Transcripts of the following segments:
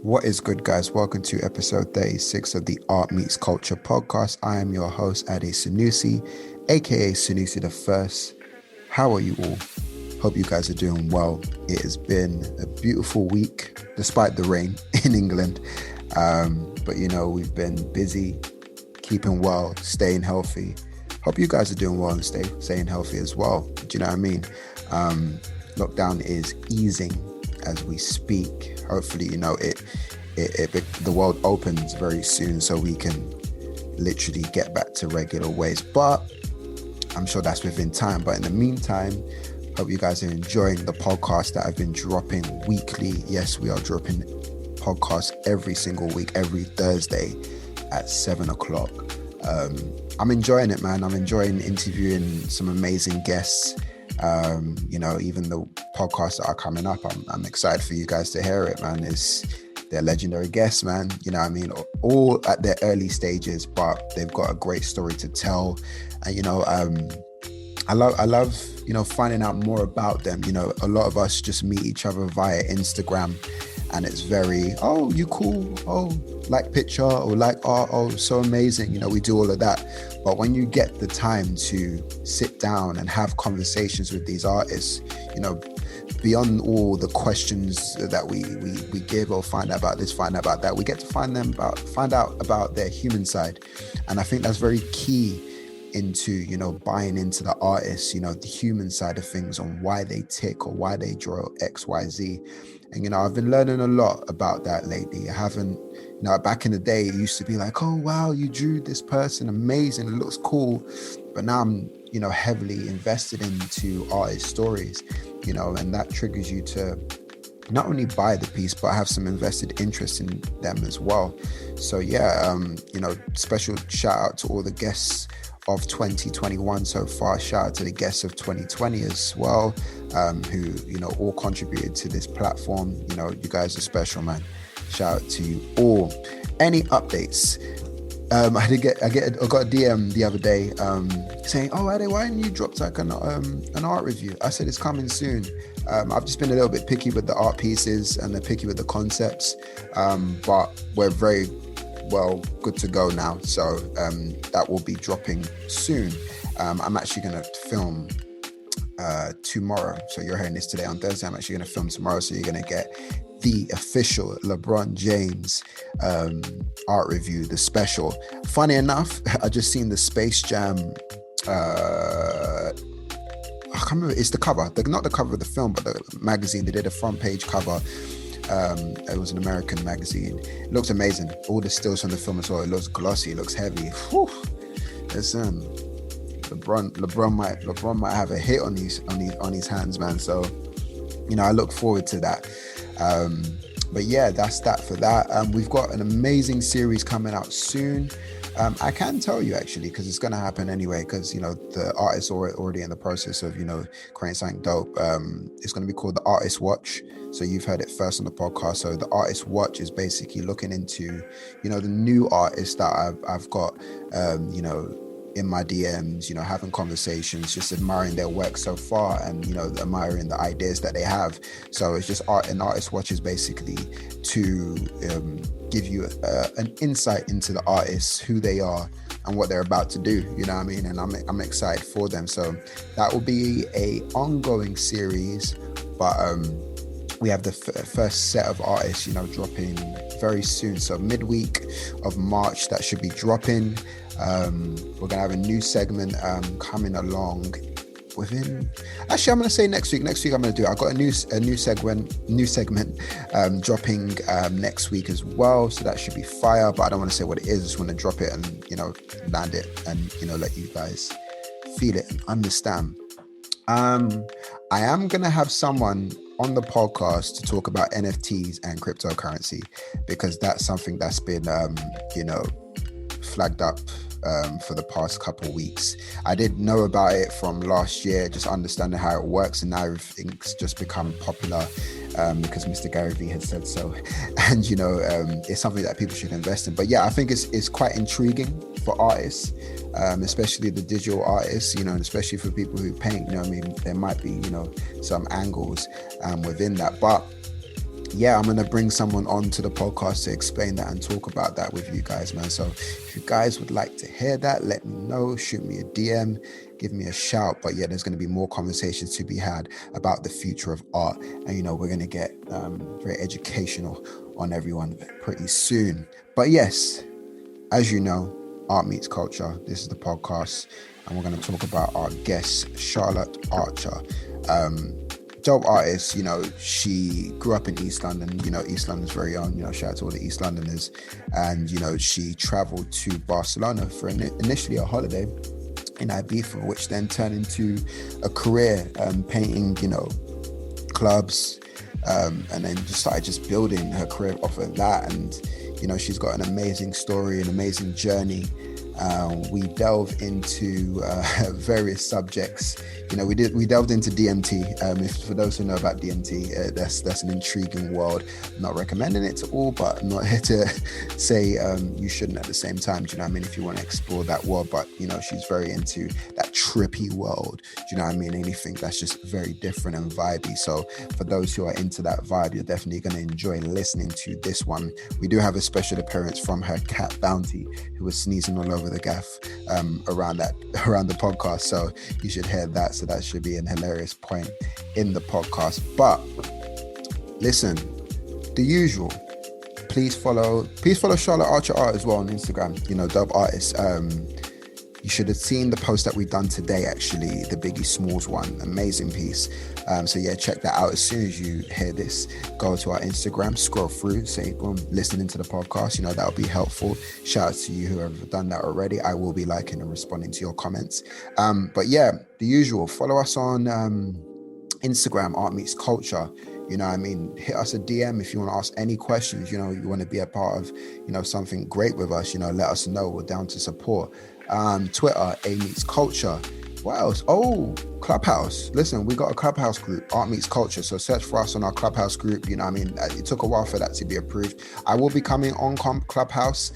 What is good, guys? Welcome to episode 36 of the Art Meets Culture podcast. I am your host, Ade Sanusi, aka Sanusi the First. How are you all? Hope you guys are doing well. It has been a beautiful week, despite the rain in England. But we've been busy, keeping well, staying healthy. Hope you guys are doing well and staying healthy as well. Do you know what I mean? Lockdown is easing as we speak. Hopefully, the world opens very soon so we can literally get back to regular ways. But I'm sure that's within time. But in the meantime, hope you guys are enjoying the podcast that I've been dropping weekly. Yes, we are dropping podcasts every single week, every Thursday at 7 o'clock. I'm enjoying it, man. I'm enjoying interviewing some amazing guests. Even the podcasts that are coming up, I'm excited for you guys to hear it, man. They're legendary guests, man. You know what I mean? All at their early stages, but they've got a great story to tell. And, I love, finding out more about them. A lot of us just meet each other via Instagram and it's very, oh, you cool. Oh, like picture or like art. Oh, so amazing. We do all of that. But when you get the time to sit down and have conversations with these artists, beyond all the questions that we give or find out about this, find out about that, we get to find out about their human side. And I think that's very key into, buying into the artists, the human side of things on why they tick or why they draw X, Y, Z. And, I've been learning a lot about that lately. I haven't, back in the day, it used to be like, oh, wow, you drew this person, amazing, it looks cool. But now I'm, heavily invested into artist stories, and that triggers you to not only buy the piece, but have some invested interest in them as well. So yeah, special shout out to all the guests of 2021 so far. Shout out to the guests of 2020 as well, who all contributed to this platform. You guys are special, man. Shout out to you all. Any updates? I got a DM the other day saying, "Oh, Ade, why didn't you drop like an art review?" I said it's coming soon. I've just been a little bit picky with the art pieces and picky with the concepts, but we're very good to go now. So that will be dropping soon. I'm actually going to film tomorrow. So you're hearing this today on Thursday. I'm actually going to film tomorrow. So you're going to get the official LeBron James art review, the special. Funny enough, I just seen the Space Jam. I can't remember. It's the cover. Not the cover of the film, but the magazine. They did a front page cover. It was an American magazine. It looks amazing. All the stills from the film as well. It looks glossy. It looks heavy. Whew. Listen, LeBron might have a hit on his hands, man. So, I look forward to that. But yeah, that's that for that. We've got an amazing series coming out soon. I can tell you actually, because it's going to happen anyway, because the artists are already in the process of creating something dope. It's going to be called the Artist Watch. So you've heard it first on the podcast. So the Artist Watch is basically looking into the new artists that I've got in my DMs, having conversations, just admiring their work so far and admiring the ideas that they have. So it's just an Artist Watch is basically to give you an insight into the artists, who they are and what they're about to do, you know what I mean? And I'm excited for them. So that will be a ongoing series, but we have the first set of artists, dropping very soon. So midweek of March, that should be dropping. We're gonna have a new segment coming along within. Actually, I'm gonna say next week. Next week, I'm gonna do. I got a new segment dropping next week as well. So that should be fire. But I don't want to say what it is. I just want to drop it and land it and let you guys feel it and understand. I am gonna have someone on the podcast to talk about NFTs and cryptocurrency, because that's something that's been flagged up for the past couple of weeks. I did know about it from last year, just understanding how it works, and now everything's just become popular because Mr. Gary Vee has said so. And it's something that people should invest in. But yeah, I think it's quite intriguing for artists, especially the digital artists, and especially for people who paint. There might be some angles within that. But yeah, I'm going to bring someone on to the podcast to explain that and talk about that with you guys, man. So if you guys would like to hear that, let me know, shoot me a DM, give me a shout. But yeah, there's going to be more conversations to be had about the future of art. And, you know, we're going to get very educational on everyone pretty soon. But yes, as you know, Art Meets Culture. This is the podcast. And we're going to talk about our guest, Charlotte Archer. Dope artist, you know, she grew up in East London, you know, East London's very own, you know, shout out to all the East Londoners. And, you know, she traveled to Barcelona for initially a holiday in Ibiza, which then turned into a career painting, you know, clubs, and then just started building her career off of that. And, you know, she's got an amazing story, an amazing journey. We delve into various subjects. You know, we delved into DMT. If for those who know about DMT, that's an intriguing world. I'm not recommending it to all, but I'm not here to say you shouldn't at the same time. Do you know what I mean? If you want to explore that world, but you know, she's very into that trippy world. Do you know what I mean? Anything that's just very different and vibey. So for those who are into that vibe, you're definitely going to enjoy listening to this one. We do have a special appearance from her cat Bounty, who was sneezing all over the gaff around the podcast. So you should hear that. So that should be an hilarious point in the podcast. But listen, the usual. Please follow Charlotte Archer Art as well on Instagram. You know, dope artist. You should have seen the post that we've done today, actually, the Biggie Smalls one. Amazing piece. So yeah, check that out. As soon as you hear this, go to our Instagram, scroll through, say, boom, listening to the podcast. You know, that'll be helpful. Shout out to you who have done that already. I will be liking and responding to your comments. But yeah, the usual. Follow us on Instagram, Art Meets Culture. You know what I mean? Hit us a DM if you want to ask any questions. You know, you want to be a part of, you know, something great with us. You know, let us know. We're down to support. Twitter, A Meets Culture. What else? Oh, Clubhouse. Listen, we got a Clubhouse group, Art Meets Culture. So search for us on our Clubhouse group. You know what I mean? It took a while for that to be approved. I will be coming on Clubhouse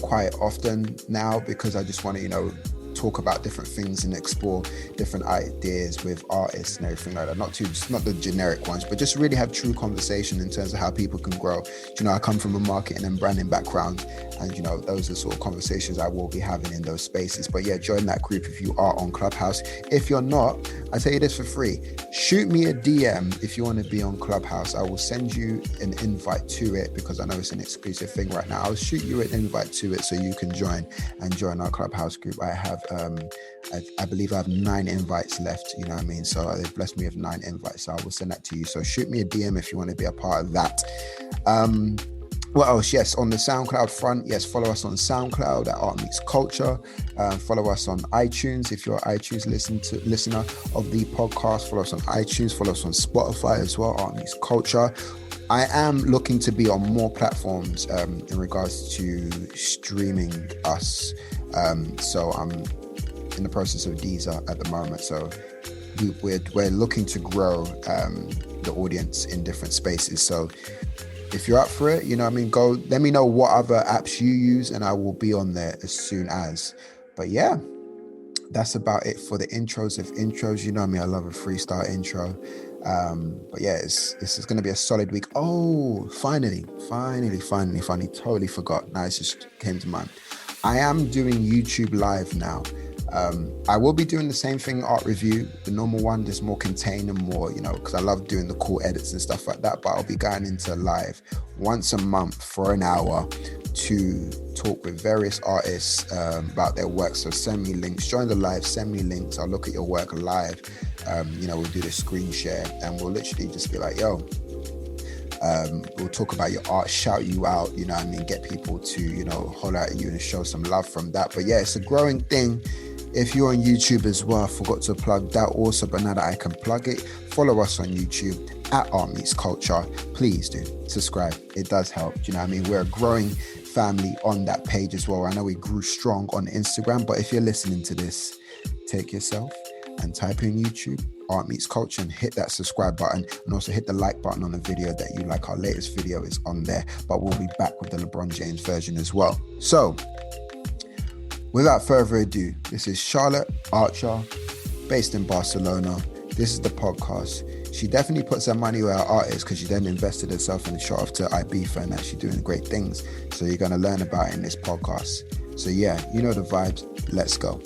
quite often now because I just want to, you know, talk about different things and explore different ideas with artists and everything like that. Not the generic ones, but just really have true conversation in terms of how people can grow. You know, I come from a marketing and branding background, and you know, those are sort of conversations I will be having in those spaces. But yeah, join that group if you are on Clubhouse. If you're not, I tell you this for free. Shoot me a DM if you want to be on Clubhouse. I will send you an invite to it because I know it's an exclusive thing right now. I'll shoot you an invite to it so you can join our Clubhouse group. I have I believe I have 9 invites left, you know what I mean? So they've blessed me with 9 invites, so I will send that to you. So shoot me a DM if you want to be a part of that. What else? Yes, on the SoundCloud front, yes, follow us on SoundCloud at Art Meets Culture. Follow us on iTunes if you're an iTunes listener of the podcast. Follow us on iTunes. Follow us on Spotify as well, Art Meets Culture. I am looking to be on more platforms in regards to streaming us. So I'm in the process of Deezer at the moment. So we're looking to grow the audience in different spaces. So if you're up for it, you know what I mean, go let me know what other apps you use and I will be on there as soon as. But yeah, that's about it for the intros of intros. You know me, I love a freestyle intro. But yeah, this is going to be a solid week. Oh, finally, totally forgot. Now it just came to mind. I am doing YouTube live now. I will be doing the same thing, art review, the normal one, just more contained and more, you know, because I love doing the cool edits and stuff like that. But I'll be going into live once a month for an hour to talk with various artists about their work. So send me links, join the live, send me links. I'll look at your work live. You know, we'll do the screen share and we'll literally just be like, yo, we'll talk about your art, shout you out, you know what I mean, get people to, you know, holler at you and show some love from that. But yeah, it's a growing thing. If you're on YouTube as well, I forgot to plug that also, but now that I can plug it, follow us on YouTube at Art Meets Culture. Please do subscribe. It does help. Do you know what I mean? We're a growing family on that page as well. I know we grew strong on Instagram, but if you're listening to this, take yourself and type in YouTube, Art Meets Culture, and hit that subscribe button, and also hit the like button on the video that you like. Our latest video is on there, but we'll be back with the LeBron James version as well. So without further ado, this is Charlotte Archer, based in Barcelona. This is the podcast. she definitely puts her money where her art is, because she then invested herself and shot off to Ibiza and actually doing great things. So you're going to learn about it in this podcast. So yeah, you know the vibes. Let's go.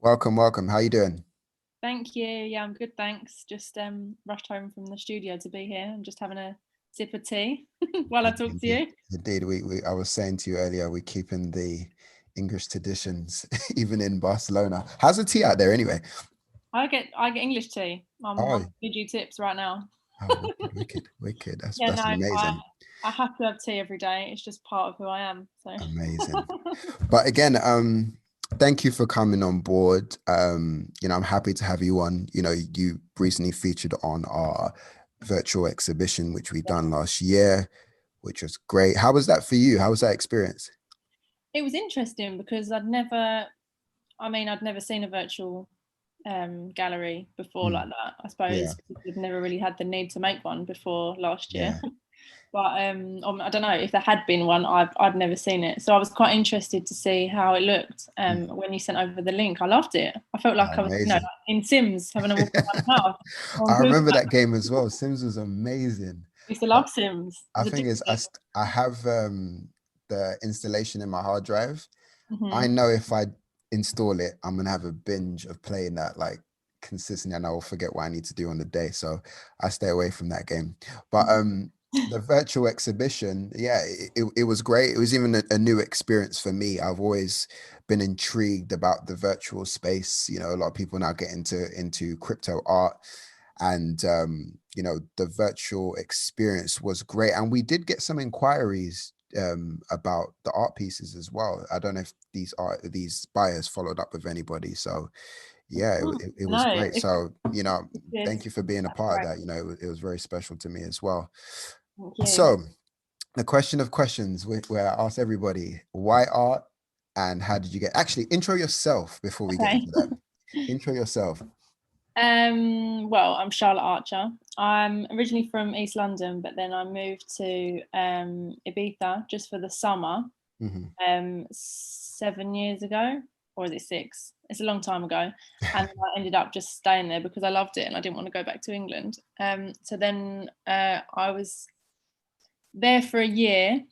Welcome. How you doing? Thank you. Yeah, I'm good, thanks. Just rushed home from the studio to be here. I'm just having a sip of tea while I talk to you. Indeed. I was saying to you earlier, we're keeping the English traditions even in Barcelona. How's the tea out there anyway? I get English tea. I'm Oh, giving you tips right now. wicked. Yeah, no, That's amazing. I have to have tea every day. It's just part of who I am. So Amazing. But again, thank you for coming on board. I'm happy to have you on. You recently featured on our virtual exhibition, which we done last year, which was great. How was that for you? How was that experience? it was interesting because I'd never seen a virtual gallery before like that. I Yeah, suppose I've never really had the need to make one before last year. yeah. But I don't know if there had been one. I'd never seen it, so I was quite interested to see how it looked. When you sent over the link, I loved it. I felt like I was, like Amazing. in Sims, having a walk around the house. I remember that game as well. Sims was amazing. I used to But love Sims. I It was think is addictive. I have the installation in my hard drive. I Mm-hmm. know if I install it, I'm gonna have a binge of playing that like consistently, and I will forget what I need to do on the day. So I stay away from that game. But the virtual exhibition, yeah, it was great. It was even a new experience for me. I've always been intrigued about the virtual space. A lot of people now get into crypto art, and the virtual experience was great. And we did get some inquiries about the art pieces as well. I don't know if these buyers followed up with anybody. So yeah, it was No, great. So it's thank you for being a part of great. that. It was very special to me as well. Thank you. So the question of questions, where I ask everybody, why art, and how did you get? Actually, intro yourself before we get Okay. into that. Intro yourself. Well, I'm Charlotte Archer. I'm originally from East London, but then I moved to Ibiza just for the summer, Mhm. 7 years ago, or is it 6? It's a long time ago, and I ended up just staying there because I loved it and I didn't want to go back to England. So then I was there for a year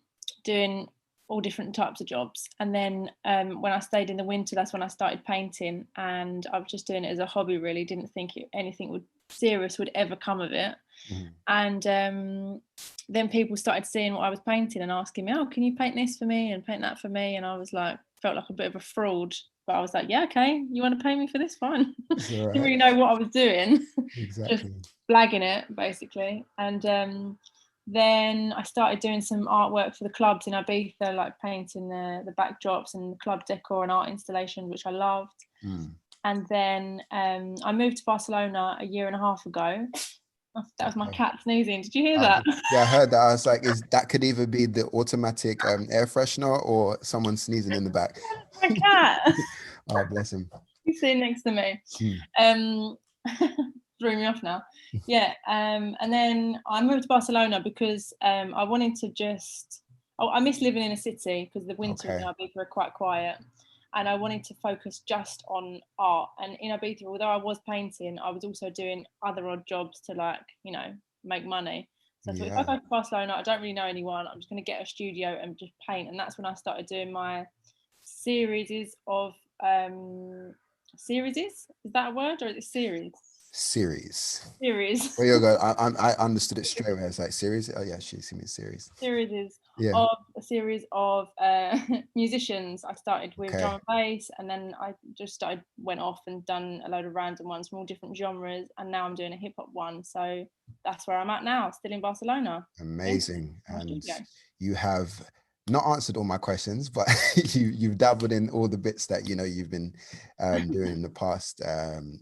doing all different types of jobs, and then when I stayed in the winter, that's when I started painting, and I was just doing it as a hobby. Really didn't think anything serious would ever come of it. Mhm. And then people started seeing what I was painting and asking me, oh, can you paint this for me and paint that for me? And I was like, felt like a bit of a fraud, but I was like, yeah, okay, you want to pay me for this, fine. It's all Didn't right. really know what I was doing. Just Exactly. blagging it basically. And then I started doing some artwork for the clubs in Ibiza, like painting the backdrops and the club decor and art installations, which I loved. Mm. And then I moved to Barcelona a year and a half ago. That was my Okay. cat sneezing. Did you hear that? Yeah, I heard that. I was like, is that could either be the automatic air freshener or someone sneezing in the back. My cat. Oh, bless him. He's sitting next to me. Mm. Um, threw me off now. Yeah. And then I moved to Barcelona because I wanted to just. Oh, I miss living in a city because the winters in Okay. Ibiza are quite quiet, and I wanted to focus just on art. And in Ibiza, although I was painting, I was also doing other odd jobs to make money. So I thought if I Yeah. go to Barcelona, I don't really know anyone. I'm just going to get a studio and just paint. And that's when I started doing my series of series. Is that a word or is it series? Series. Series. Well, you go. I understood it straight away. It's like series. Oh yeah, she's seen me series. Series Yeah. of a series of musicians. I started with Okay. drum and bass, and then I just went off and done a load of random ones from all different genres, and now I'm doing a hip hop one. So that's where I'm at now, still in Barcelona. Yeah, Amazing. my And studio. you have not answered all my questions, but you've dabbled in all the bits that you've been doing in the past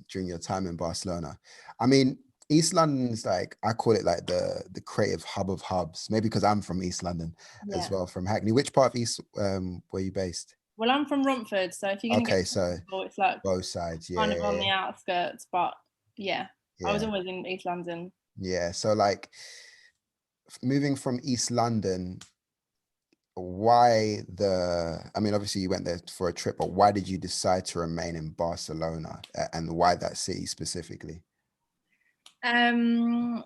during your time in Barcelona. I mean, East London is like, I call it like the creative hub of hubs. Maybe because I'm from East London as Yeah. well, from Hackney. Which part of East were you based? Well, I'm from Romford, so if you're gonna get Okay, so to it's like both sides. kind of on Yeah, the outskirts, but yeah, I was yeah, always in East London. yeah. So like moving from East London, I mean, obviously you went there for a trip, but why did you decide to remain in Barcelona, and why that city specifically? Um,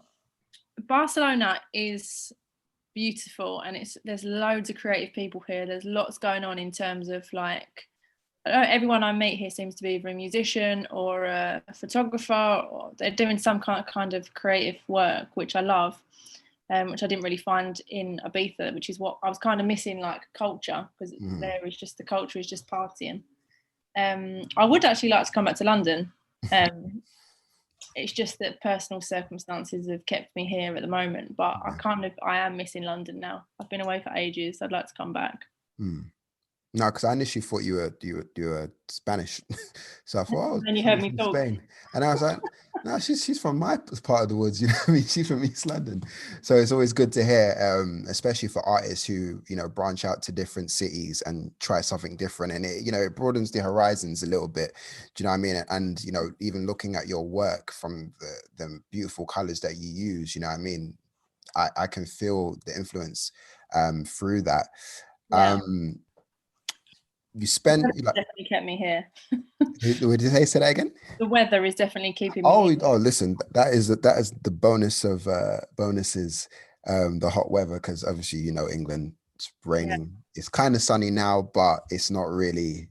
Barcelona is beautiful, and there's loads of creative people here. There's lots going on in terms of like everyone I meet here seems to be either a musician or a photographer, or they're doing some kind of creative work, which I love, which I didn't really find in Ibiza, which is what I was kind of missing, like culture, because there is just the culture is just partying. I would actually like to come back to London. It's just that personal circumstances have kept me here at the moment, but I am missing London now. I've been away for ages. I'd like to come back. No, because I initially thought you were Spanish, so I thought, oh, And you heard she's me from talk. Spain, and I was like, no, she's from my part of the woods, you know what I mean? She's from East London, so it's always good to hear, especially for artists who branch out to different cities and try something different, and it broadens the horizons a little bit. Do you know what I mean? And even looking at your work from the beautiful colors that you use, you know what I mean? I can feel the influence through that. Yeah. You spent like, Definitely kept me here. would you say that again? The weather is definitely keeping me Oh, here. listen, that is the bonus of bonuses, the hot weather, because obviously England, it's Yeah. raining. It's kind of sunny now, but it's not really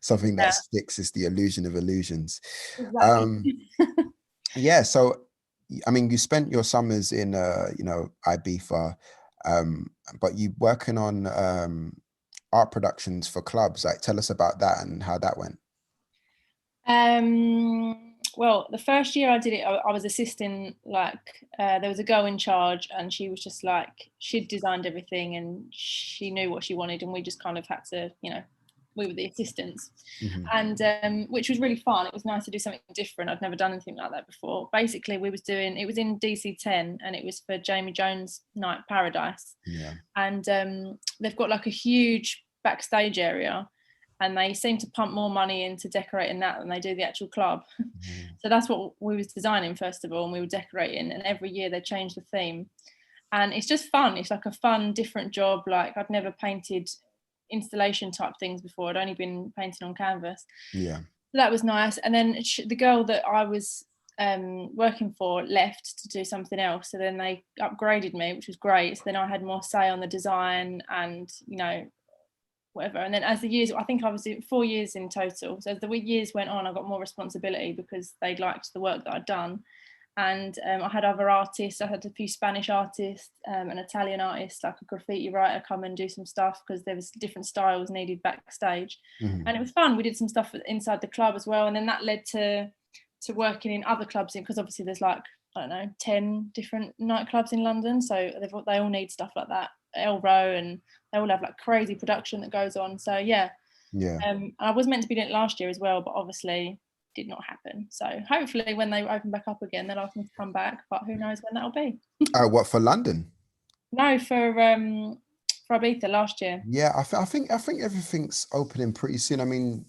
something that Yeah. sticks. It's the illusion of illusions. Exactly. Yeah, so I mean, you spent your summers in Ibiza, but you working on art productions for clubs. Like, tell us about that and how that went. Well, the first year I did it, I was assisting, like, there was a girl in charge, and she was just like, she'd designed everything and she knew what she wanted, and we just kind of had to, we were the assistants. And which was really fun. It was nice to do something different. I'd never done anything like that before. Basically, it was in DC10, and it was for Jamie Jones' Night Paradise. Yeah. And they've got like a huge backstage area, and they seem to pump more money into decorating that than they do the actual club. So that's what we was designing first of all, and we were decorating, and every year they change the theme, and it's just fun. It's like a fun, different job. Like, I'd never painted installation type things before. I'd only been painting on canvas. Yeah. So that was nice. And then the girl that I was working for left to do something else, so then they upgraded me, which was great. So then I had more say on the design and whatever. And then as the years, I think I was 4 years in total. So as the years went on, I got more responsibility because they liked the work that I'd done. And I had other artists. I had a few Spanish artists, an Italian artist, like a graffiti writer, come and do some stuff because there was different styles needed backstage. And it was fun. We did some stuff inside the club as well. And then that led to working in other clubs, because obviously there's like, I don't know, 10 different nightclubs in London. So they all need stuff like that. Elrow, and they all have like crazy production that goes on. So yeah. I was meant to be doing it last year as well, but obviously did not happen. So hopefully when they open back up again, they'll ask me to come back, but who knows when that'll be. What, for London? No, for Ibiza last year. Yeah, I think everything's opening pretty soon. I mean,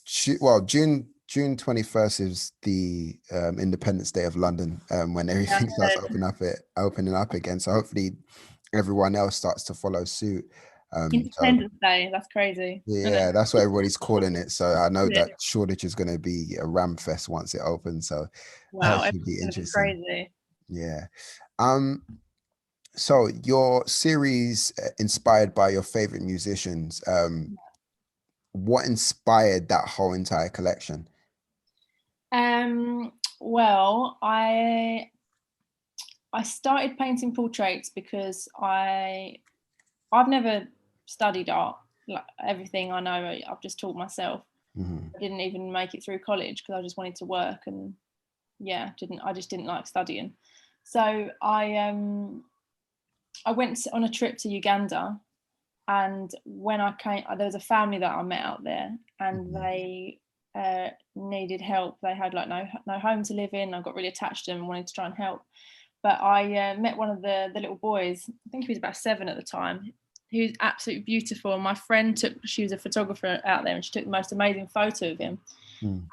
June 21st is the Independence Day of London, when everything starts opening up again. So hopefully everyone else starts to follow suit. Independence Day, that's crazy. Yeah, that's what everybody's calling it. So I know that Shoreditch is going to be a ram fest once it opens. So wow, that should be interesting. Crazy. Yeah. So your series, inspired by your favorite musicians, what inspired that whole entire collection? Well, I started painting portraits because I've never studied art. Like, everything I know, I've just taught myself. I didn't even make it through college because I just wanted to work, and I just didn't like studying. So I went on a trip to Uganda, and when I came, there was a family that I met out there, and they needed help. They had like no home to live in. I got really attached to them and wanted to try and help. But I met one of the little boys. I think he was about 7 at the time. He was absolutely beautiful. And my friend she was a photographer out there, and she took the most amazing photo of him.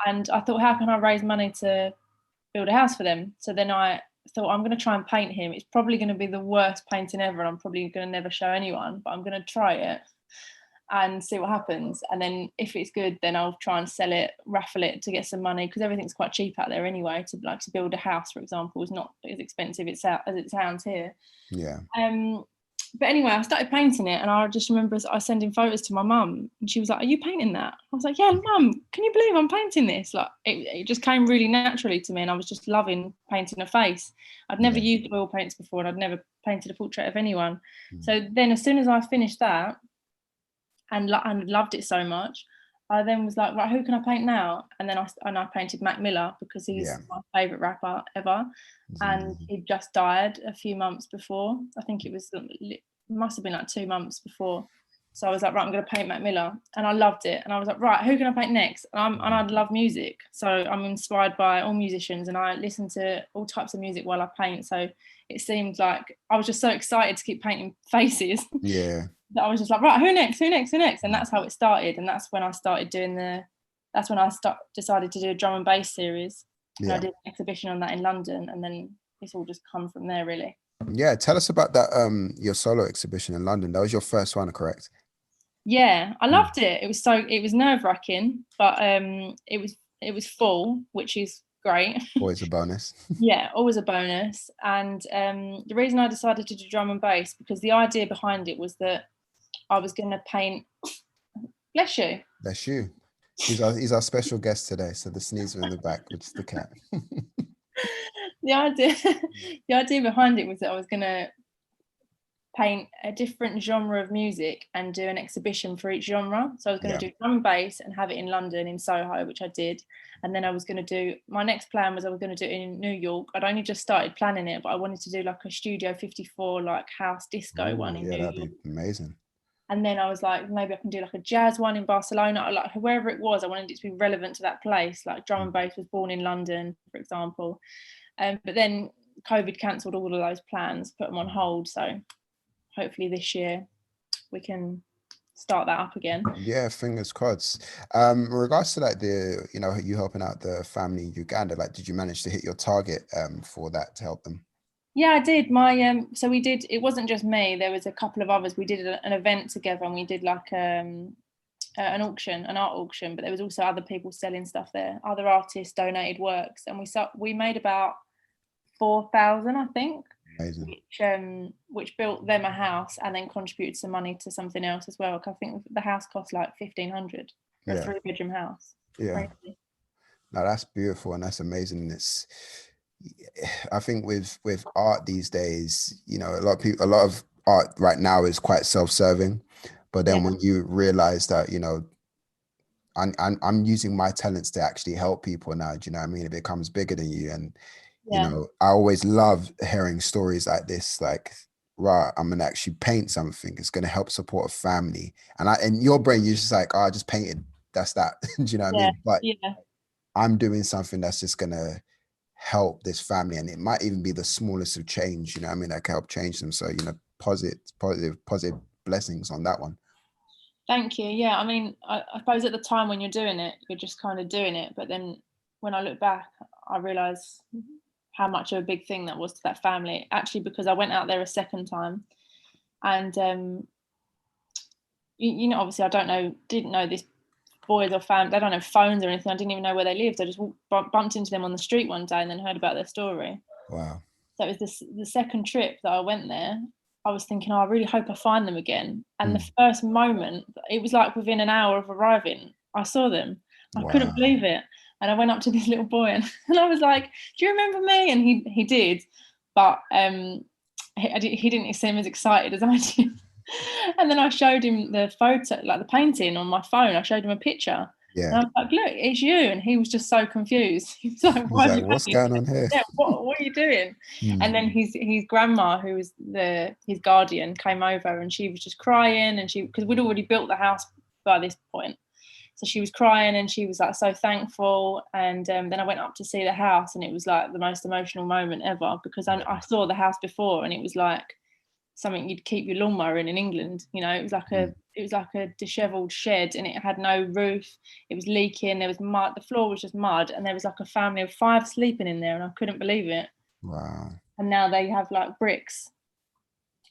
And I thought, how can I raise money to build a house for them? So then I thought, I'm going to try and paint him. It's probably going to be the worst painting ever, and I'm probably going to never show anyone, but I'm going to try it and see what happens. And then if it's good, then I'll try and sell it, raffle it to get some money, because everything's quite cheap out there anyway. To build a house, for example, is not as expensive as it sounds here. Yeah. But anyway, I started painting it, and I just remember I was sending photos to my mum, and she was like, "Are you painting that?" I was like, "Yeah, Mum, can you believe I'm painting this?" Like it just came really naturally to me, and I was just loving painting a face. I'd never used oil paints before, and I'd never painted a portrait of anyone. So then, as soon as I finished that, and loved it so much, I then was like, right, who can I paint now? And then I painted Mac Miller, because he's my favourite rapper ever. And he just died a few months before. I think it must have been like 2 months before. So I was like, right, I'm going to paint Mac Miller. And I loved it. And I was like, right, who can I paint next? And I love music. So I'm inspired by all musicians, and I listen to all types of music while I paint. So it seemed like I was just so excited to keep painting faces. Yeah. That I was just like, right, who next? And that's how it started. And that's when I started decided to do a drum and bass series. And I did an exhibition on that in London, and then it's all just come from there, really. Yeah, tell us about that your solo exhibition in London. That was your first one, correct? Yeah, I loved it. It was nerve-wracking, but it was full, which is great. Always a bonus. Yeah, always a bonus. And the reason I decided to do drum and bass, because the idea behind it was that I was going to paint. Bless you. Bless you. He's our special guest today, so the sneezer in the back, which is the cat. The idea behind it was that I was going to paint a different genre of music and do an exhibition for each genre. So I was going to do drum and bass and have it in London, in Soho, which I did. And then I was going to do, my next plan was I was going to do it in New York. I'd only just started planning it, but I wanted to do like a Studio 54, like house disco one in New York. That'd be amazing. And then I was like, maybe I can do like a jazz one in Barcelona, or like whoever it was. I wanted it to be relevant to that place. Like drum and bass was born in London, for example. But then COVID cancelled all of those plans, put them on hold. So hopefully this year we can start that up again. Yeah, fingers crossed. In regards to like you helping out the family in Uganda, like did you manage to hit your target for that to help them? Yeah, I did. So we did, it wasn't just me, there was a couple of others. We did an event together, and we did like an auction, an art auction, but there was also other people selling stuff there. Other artists donated works, and we made about 4,000, I think. Amazing. Which built them a house and then contributed some money to something else as well. I think the house cost like 1,500 for a 3-bedroom house. Yeah. Crazy. No, that's beautiful, and that's amazing. I think with art these days, a lot of art right now is quite self-serving, but then when you realize that, I'm using my talents to actually help people now, do you know what I mean? It becomes bigger than you. And I always love hearing stories like this, like, right, I'm gonna actually paint something, it's gonna help support a family, and in your brain you're just like, I just painted, that's that. Do you know what I mean? But I'm doing something that's just gonna help this family, and it might even be the smallest of change, that can help change them. So positive blessings on that one. Thank you. Yeah, I mean, I suppose at the time when you're doing it, you're just kind of doing it, but then when I look back, I realize how much of a big thing that was to that family, actually, because I went out there a second time, and obviously I didn't know this boys or family, they don't have phones or anything. I didn't even know where they lived. I just bumped into them on the street one day and then heard about their story. Wow. So it was the second trip that I went there, I was thinking, I really hope I find them again. And the first moment, it was like within an hour of arriving, I saw them. I couldn't believe it. And I went up to this little boy and I was like, do you remember me? And he did, but he didn't seem as excited as I did. And then I showed him the photo, like the painting on my phone. I showed him a picture. Yeah. And I was like, look, it's you. And he was just so confused. He was like, what's going on here? Yeah, what are you doing? And then his grandma, who was his guardian, came over, and she was just crying, and because we'd already built the house by this point. So she was crying, and she was like so thankful. And then I went up to see the house, and it was like the most emotional moment ever, because I saw the house before, and it was like something you'd keep your lawnmower in England. It was like a disheveled shed, and it had no roof. It was leaking. There was mud. The floor was just mud, and there was like a family of 5 sleeping in there, and I couldn't believe it. Wow. And now they have like bricks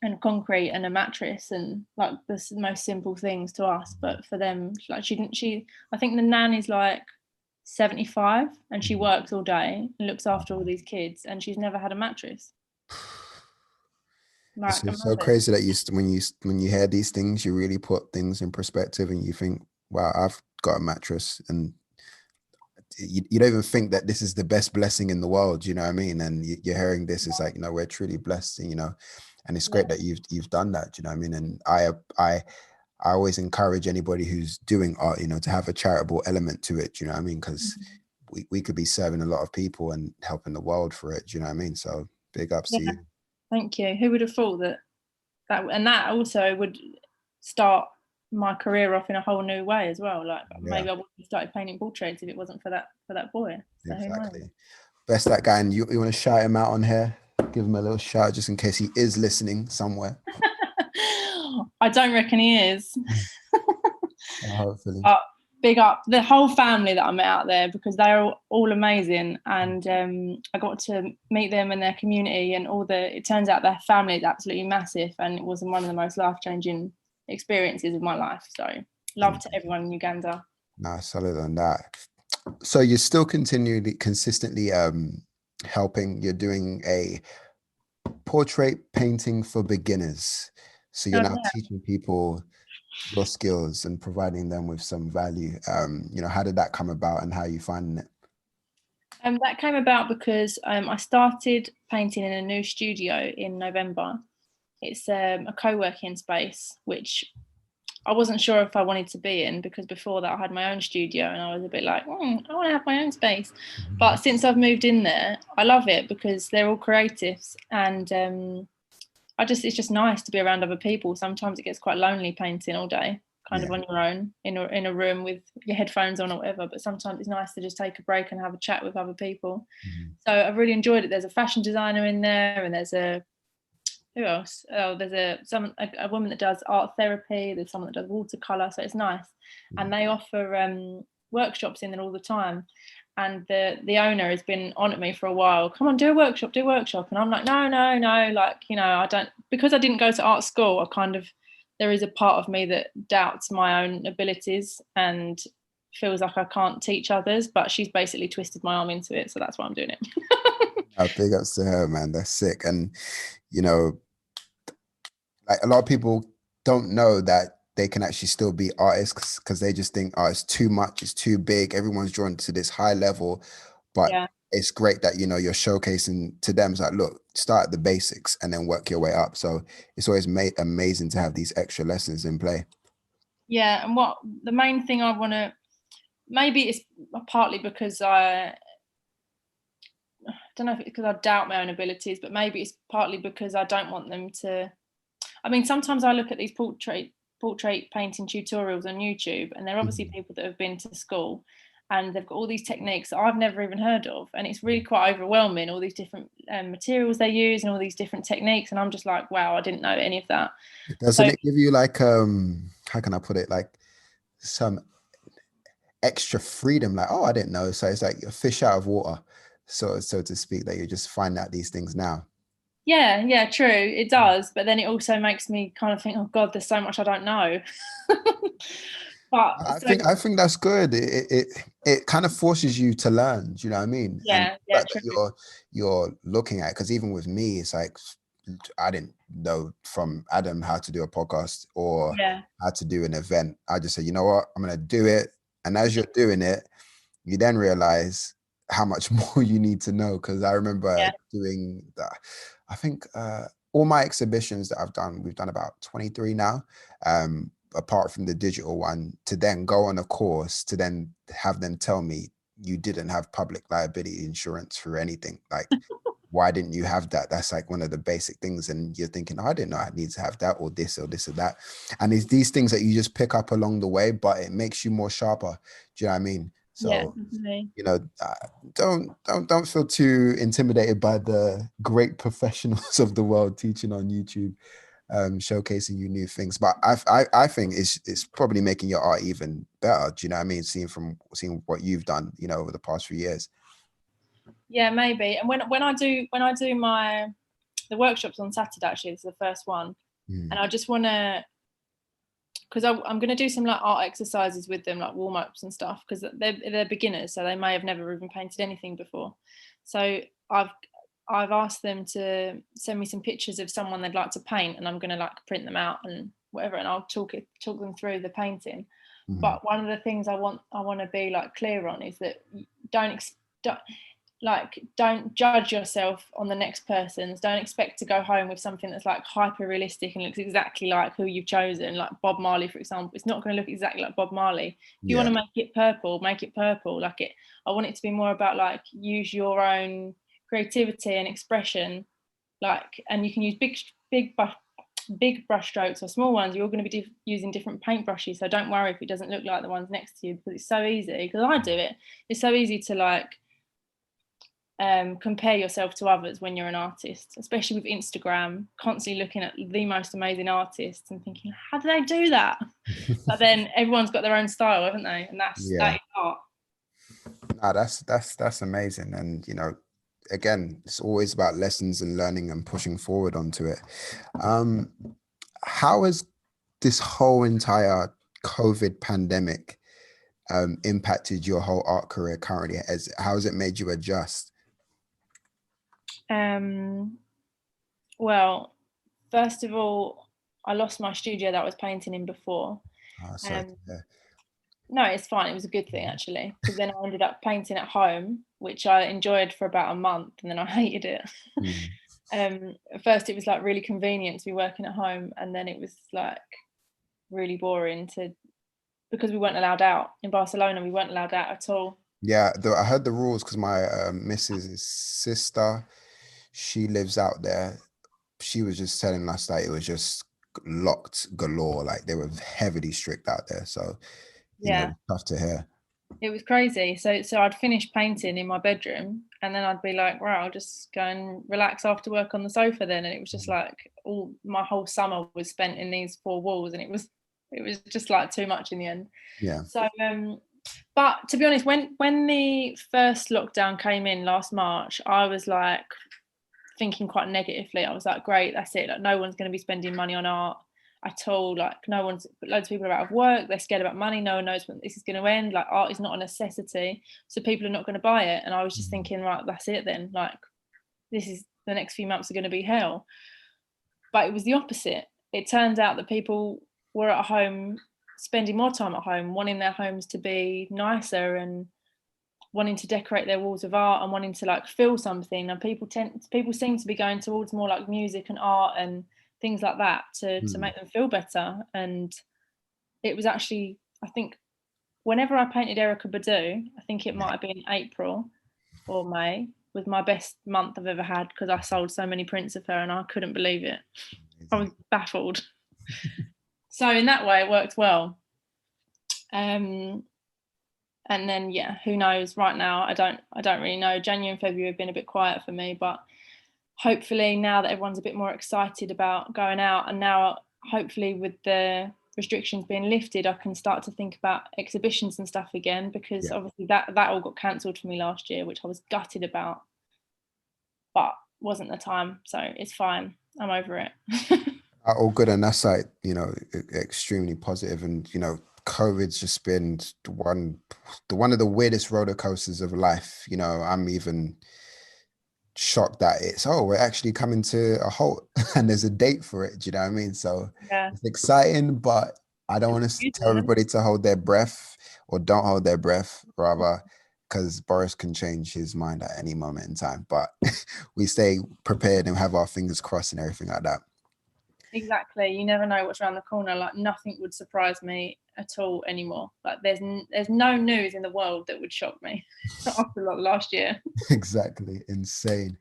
and concrete and a mattress, and like the most simple things to us, but for them, like I think the nan is like 75 and she works all day and looks after all these kids, and she's never had a mattress. It's Like, just so imagine. crazy that when you hear these things, you really put things in perspective and you think, wow, I've got a mattress, and you don't even think that this is the best blessing in the world, you know what I mean? And you're hearing this, it's like, we're truly blessed, and it's great Yeah. that you've done that, you know what I mean? And I always encourage anybody who's doing art, to have a charitable element to it, you know what I mean? Because we could be serving a lot of people and helping the world for it, you know what I mean? So big ups Yeah, to you. thank you. Who would have thought that also would start my career off in a whole new way as well. Like, Yeah, maybe I wouldn't have started painting portraits if it wasn't for that boy. So who knows? exactly. Best that guy, and you want to shout him out on here? Give him a little shout just in case he is listening somewhere. I don't reckon he is. Hopefully. But big up the whole family that I met out there, because they're all amazing, and I got to meet them and their community, and it turns out their family is absolutely massive, and it was one of the most life-changing experiences of my life. So love to everyone in Uganda. Nah, solid on that. So you're still consistently helping. You're doing a portrait painting for beginners. So you're Oh, now yeah. teaching people your skills and providing them with some value. How did that come about and how are you finding it? That came about because I started painting in a new studio in November. It's a co-working space, which I wasn't sure if I wanted to be in, because before that I had my own studio and I was a bit like, I want to have my own space. But since I've moved in there, I love it because they're all creatives, and it's just nice to be around other people. Sometimes it gets quite lonely painting all day, kind of Yeah. on your own in a room with your headphones on or whatever. But sometimes it's nice to just take a break and have a chat with other people. So I've really enjoyed it. There's a fashion designer in there, and there's who else? Oh, there's a woman that does art therapy. There's someone that does watercolor. So it's nice, and they offer workshops in there all the time. And the owner has been on at me for a while. Come on, do a workshop. And I'm like, no. Like, I don't, because I didn't go to art school. There is a part of me that doubts my own abilities and feels like I can't teach others. But she's basically twisted my arm into it, so that's why I'm doing it. Big ups to her, man. That's sick. And like a lot of people don't know that they can actually still be artists because they just think, oh, it's too much, it's too big, everyone's drawn to this high level. But Yeah. it's great that you're showcasing to them. It's like, look, start at the basics and then work your way up. So it's always amazing to have these extra lessons in play. Yeah, and what the main thing I want to, maybe it's partly because I don't know if it's because I doubt my own abilities, but maybe it's partly because I don't want them to. I mean, sometimes I look at these portrait painting tutorials on YouTube, and they're obviously people that have been to school, and they've got all these techniques that I've never even heard of, and it's really quite overwhelming, all these different materials they use and all these different techniques, and I'm just like, wow, I didn't know any of that. Doesn't So it give you like how can I put it, like some extra freedom, like, oh, I didn't know. So it's like a fish out of water, so to speak, that you just find out these things now. yeah, true, it does, but then it also makes me kind of think, oh god, there's so much I don't know. But I so think I think that's good. It kind of forces you to learn. Do you know what I mean? And yeah, the fact true. that you're looking at, because even with me, it's like I didn't know from Adam how to do a podcast or Yeah, how to do an event. I just said, you know what, I'm gonna do it. And as you're doing it, you then realize how much more you need to know. Because I remember yeah, doing that. I think all my exhibitions that I've done, we've done about 23 now. Apart from the digital one, to then go on a course to then have them tell me you didn't have public liability insurance for anything. Like, why didn't you have that? That's like one of the basic things. And you're thinking, oh, I didn't know I need to have that or this or this or that. And it's these things that you just pick up along the way, but it makes you more sharper. Do you know what I mean? yeah, So, definitely. don't feel too intimidated by the great professionals of the world teaching on YouTube, showcasing you new things. But I think it's probably making your art even better. Do you know what I mean? Seeing what you've done, over the past few years. Yeah, maybe. And when I do the workshops on Saturday, actually, this is the first one, and I just want to, because I'm going to do some like art exercises with them, like warm ups and stuff, because they're beginners, so they may have never even painted anything before. So I've asked them to send me some pictures of someone they'd like to paint, and I'm going to like print them out and whatever, and I'll talk them through the painting. But one of the things I want to be like clear on is that don't judge yourself on the next person's. Don't expect to go home with something that's like hyper realistic and looks exactly like who you've chosen, like Bob Marley, for example. It's not going to look exactly like Bob Marley. If you want to make it purple, make it purple. Like it, I want it to be more about like use your own creativity and expression, like, and you can use big brush strokes or small ones. You're going to be using different paint brushes, so don't worry if it doesn't look like the ones next to you, because it's so easy. Because I do it. It's so easy to like compare yourself to others when you're an artist, especially with Instagram, constantly looking at the most amazing artists and thinking, how do they do that? But then everyone's got their own style, haven't they? And that is art. No, that's amazing. And again, it's always about lessons and learning and pushing forward onto it. How has this whole entire COVID pandemic impacted your whole art career currently? How has it made you adjust? Well, first of all, I lost my studio that I was painting in before. No, it's fine. It was a good thing, actually, because then I ended up painting at home, which I enjoyed for about a month, and then I hated it. At first, it was like really convenient to be working at home, and then it was like really boring because we weren't allowed out in Barcelona. We weren't allowed out at all. Yeah, I heard the rules because my missus' sister, she lives out there. She was just telling us that it was just locked galore. Like they were heavily strict out there. So, tough to hear. It was crazy. So I'd finish painting in my bedroom, and then I'd be like, well, I'll just go and relax after work on the sofa then. And it was just like my whole summer was spent in these four walls, and it was just like too much in the end. Yeah. So but to be honest, when the first lockdown came in last March, I was like thinking quite negatively. I was like, great, that's it. Like no one's going to be spending money on art at all. Like loads of people are out of work. They're scared about money. No one knows when this is going to end. Like art is not a necessity, so people are not going to buy it. And I was just thinking, right, that's it then. Like this is the next few months are going to be hell. But it was the opposite. It turns out that people were at home, spending more time at home, wanting their homes to be nicer and wanting to decorate their walls with art and wanting to like feel something. And people seem to be going towards more like music and art and things like that to make them feel better. And it was actually, I think, whenever I painted Erykah Badu, I think it might have been April or May, was my best month I've ever had, because I sold so many prints of her and I couldn't believe it. I was baffled. So in that way, it worked well. And then who knows? Right now, I don't really know. January and February have been a bit quiet for me, but hopefully now that everyone's a bit more excited about going out, and now hopefully with the restrictions being lifted, I can start to think about exhibitions and stuff again, because obviously that all got cancelled for me last year, which I was gutted about, but wasn't the time, so it's fine. I'm over it. All good, and that's like extremely positive. And COVID's just been one of the weirdest roller coasters of life. I'm even shocked that we're actually coming to a halt and there's a date for it. Do you know what I mean? So it's exciting, but I don't want to tell everybody to hold their breath, or don't hold their breath, rather, because Boris can change his mind at any moment in time. But we stay prepared and have our fingers crossed and everything like that. Exactly. You never know what's around the corner. Like nothing would surprise me at all anymore. Like there's no news in the world that would shock me after last year. Exactly. Insane.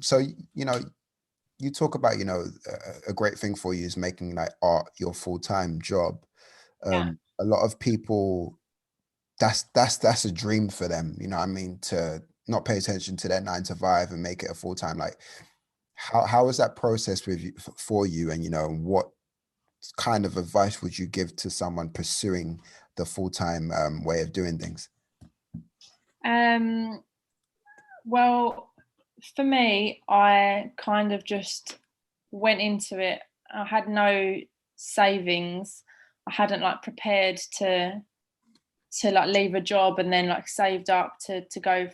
So you talk about a great thing for you is making like art your full-time job. A lot of people, that's a dream for them, I mean, to not pay attention to their 9 to 5 and make it a full-time. Like how was that process for you, and what kind of advice would you give to someone pursuing the full-time way of doing things? Well, for me, I kind of just went into it. I had no savings. I hadn't like prepared to like leave a job and then like saved up to go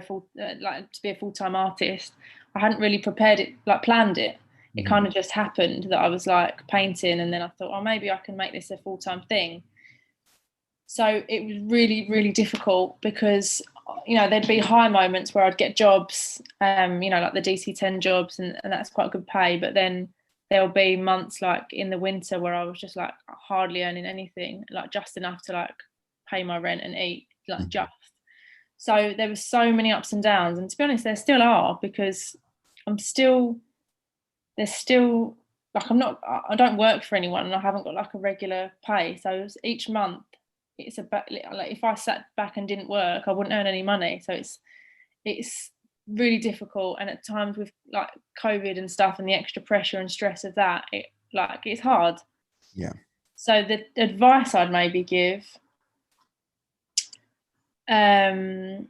full like to be a full-time artist. I hadn't really prepared it, like planned it. It Mhm. kind of just happened that I was like painting, and then I thought, oh, maybe I can make this a full-time thing. So it was really, really difficult because, there'd be high moments where I'd get jobs, like the DC10 jobs, and that's quite good pay. But then there'll be months like in the winter where I was just like hardly earning anything, like just enough to like pay my rent and eat, like just. So there was so many ups and downs. And to be honest, there still are, because there's still like, I don't work for anyone and I haven't got like a regular pay. So each month it's about, like, if I sat back and didn't work, I wouldn't earn any money. So it's really difficult. And at times with like COVID and stuff and the extra pressure and stress of that, it's hard. Yeah. So the advice I'd maybe give, don't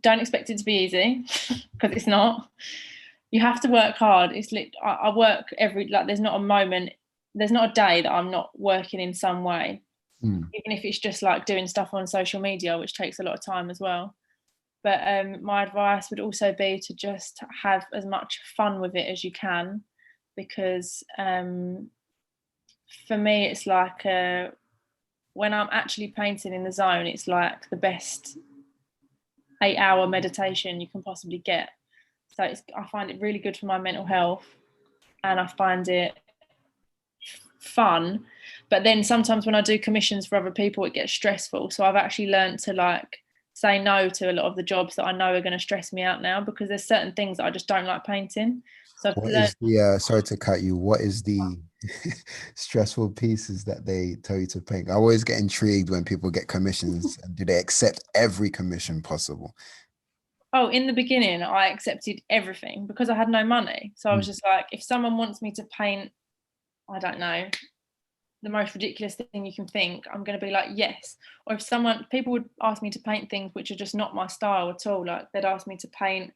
expect it to be easy, because it's not. You have to work hard. I work there's not a day that I'm not working in some way, even if it's just like doing stuff on social media, which takes a lot of time as well. But my advice would also be to just have as much fun with it as you can, because for me, it's like when I'm actually painting in the zone, it's like the best 8-hour meditation you can possibly get. So I find it really good for my mental health, and I find it fun. But then sometimes when I do commissions for other people, it gets stressful. So I've actually learned to like say no to a lot of the jobs that I know are going to stress me out now, because there's certain things that I just don't like painting. So I've What learned. is the sorry to cut you, what is the stressful pieces that they tell you to paint? I always get intrigued when people get commissions, and do they accept every commission possible? Oh, in the beginning, I accepted everything because I had no money. So I was just like, if someone wants me to paint, I don't know, the most ridiculous thing you can think, I'm going to be like, yes. Or if people would ask me to paint things which are just not my style at all, like they'd ask me to paint,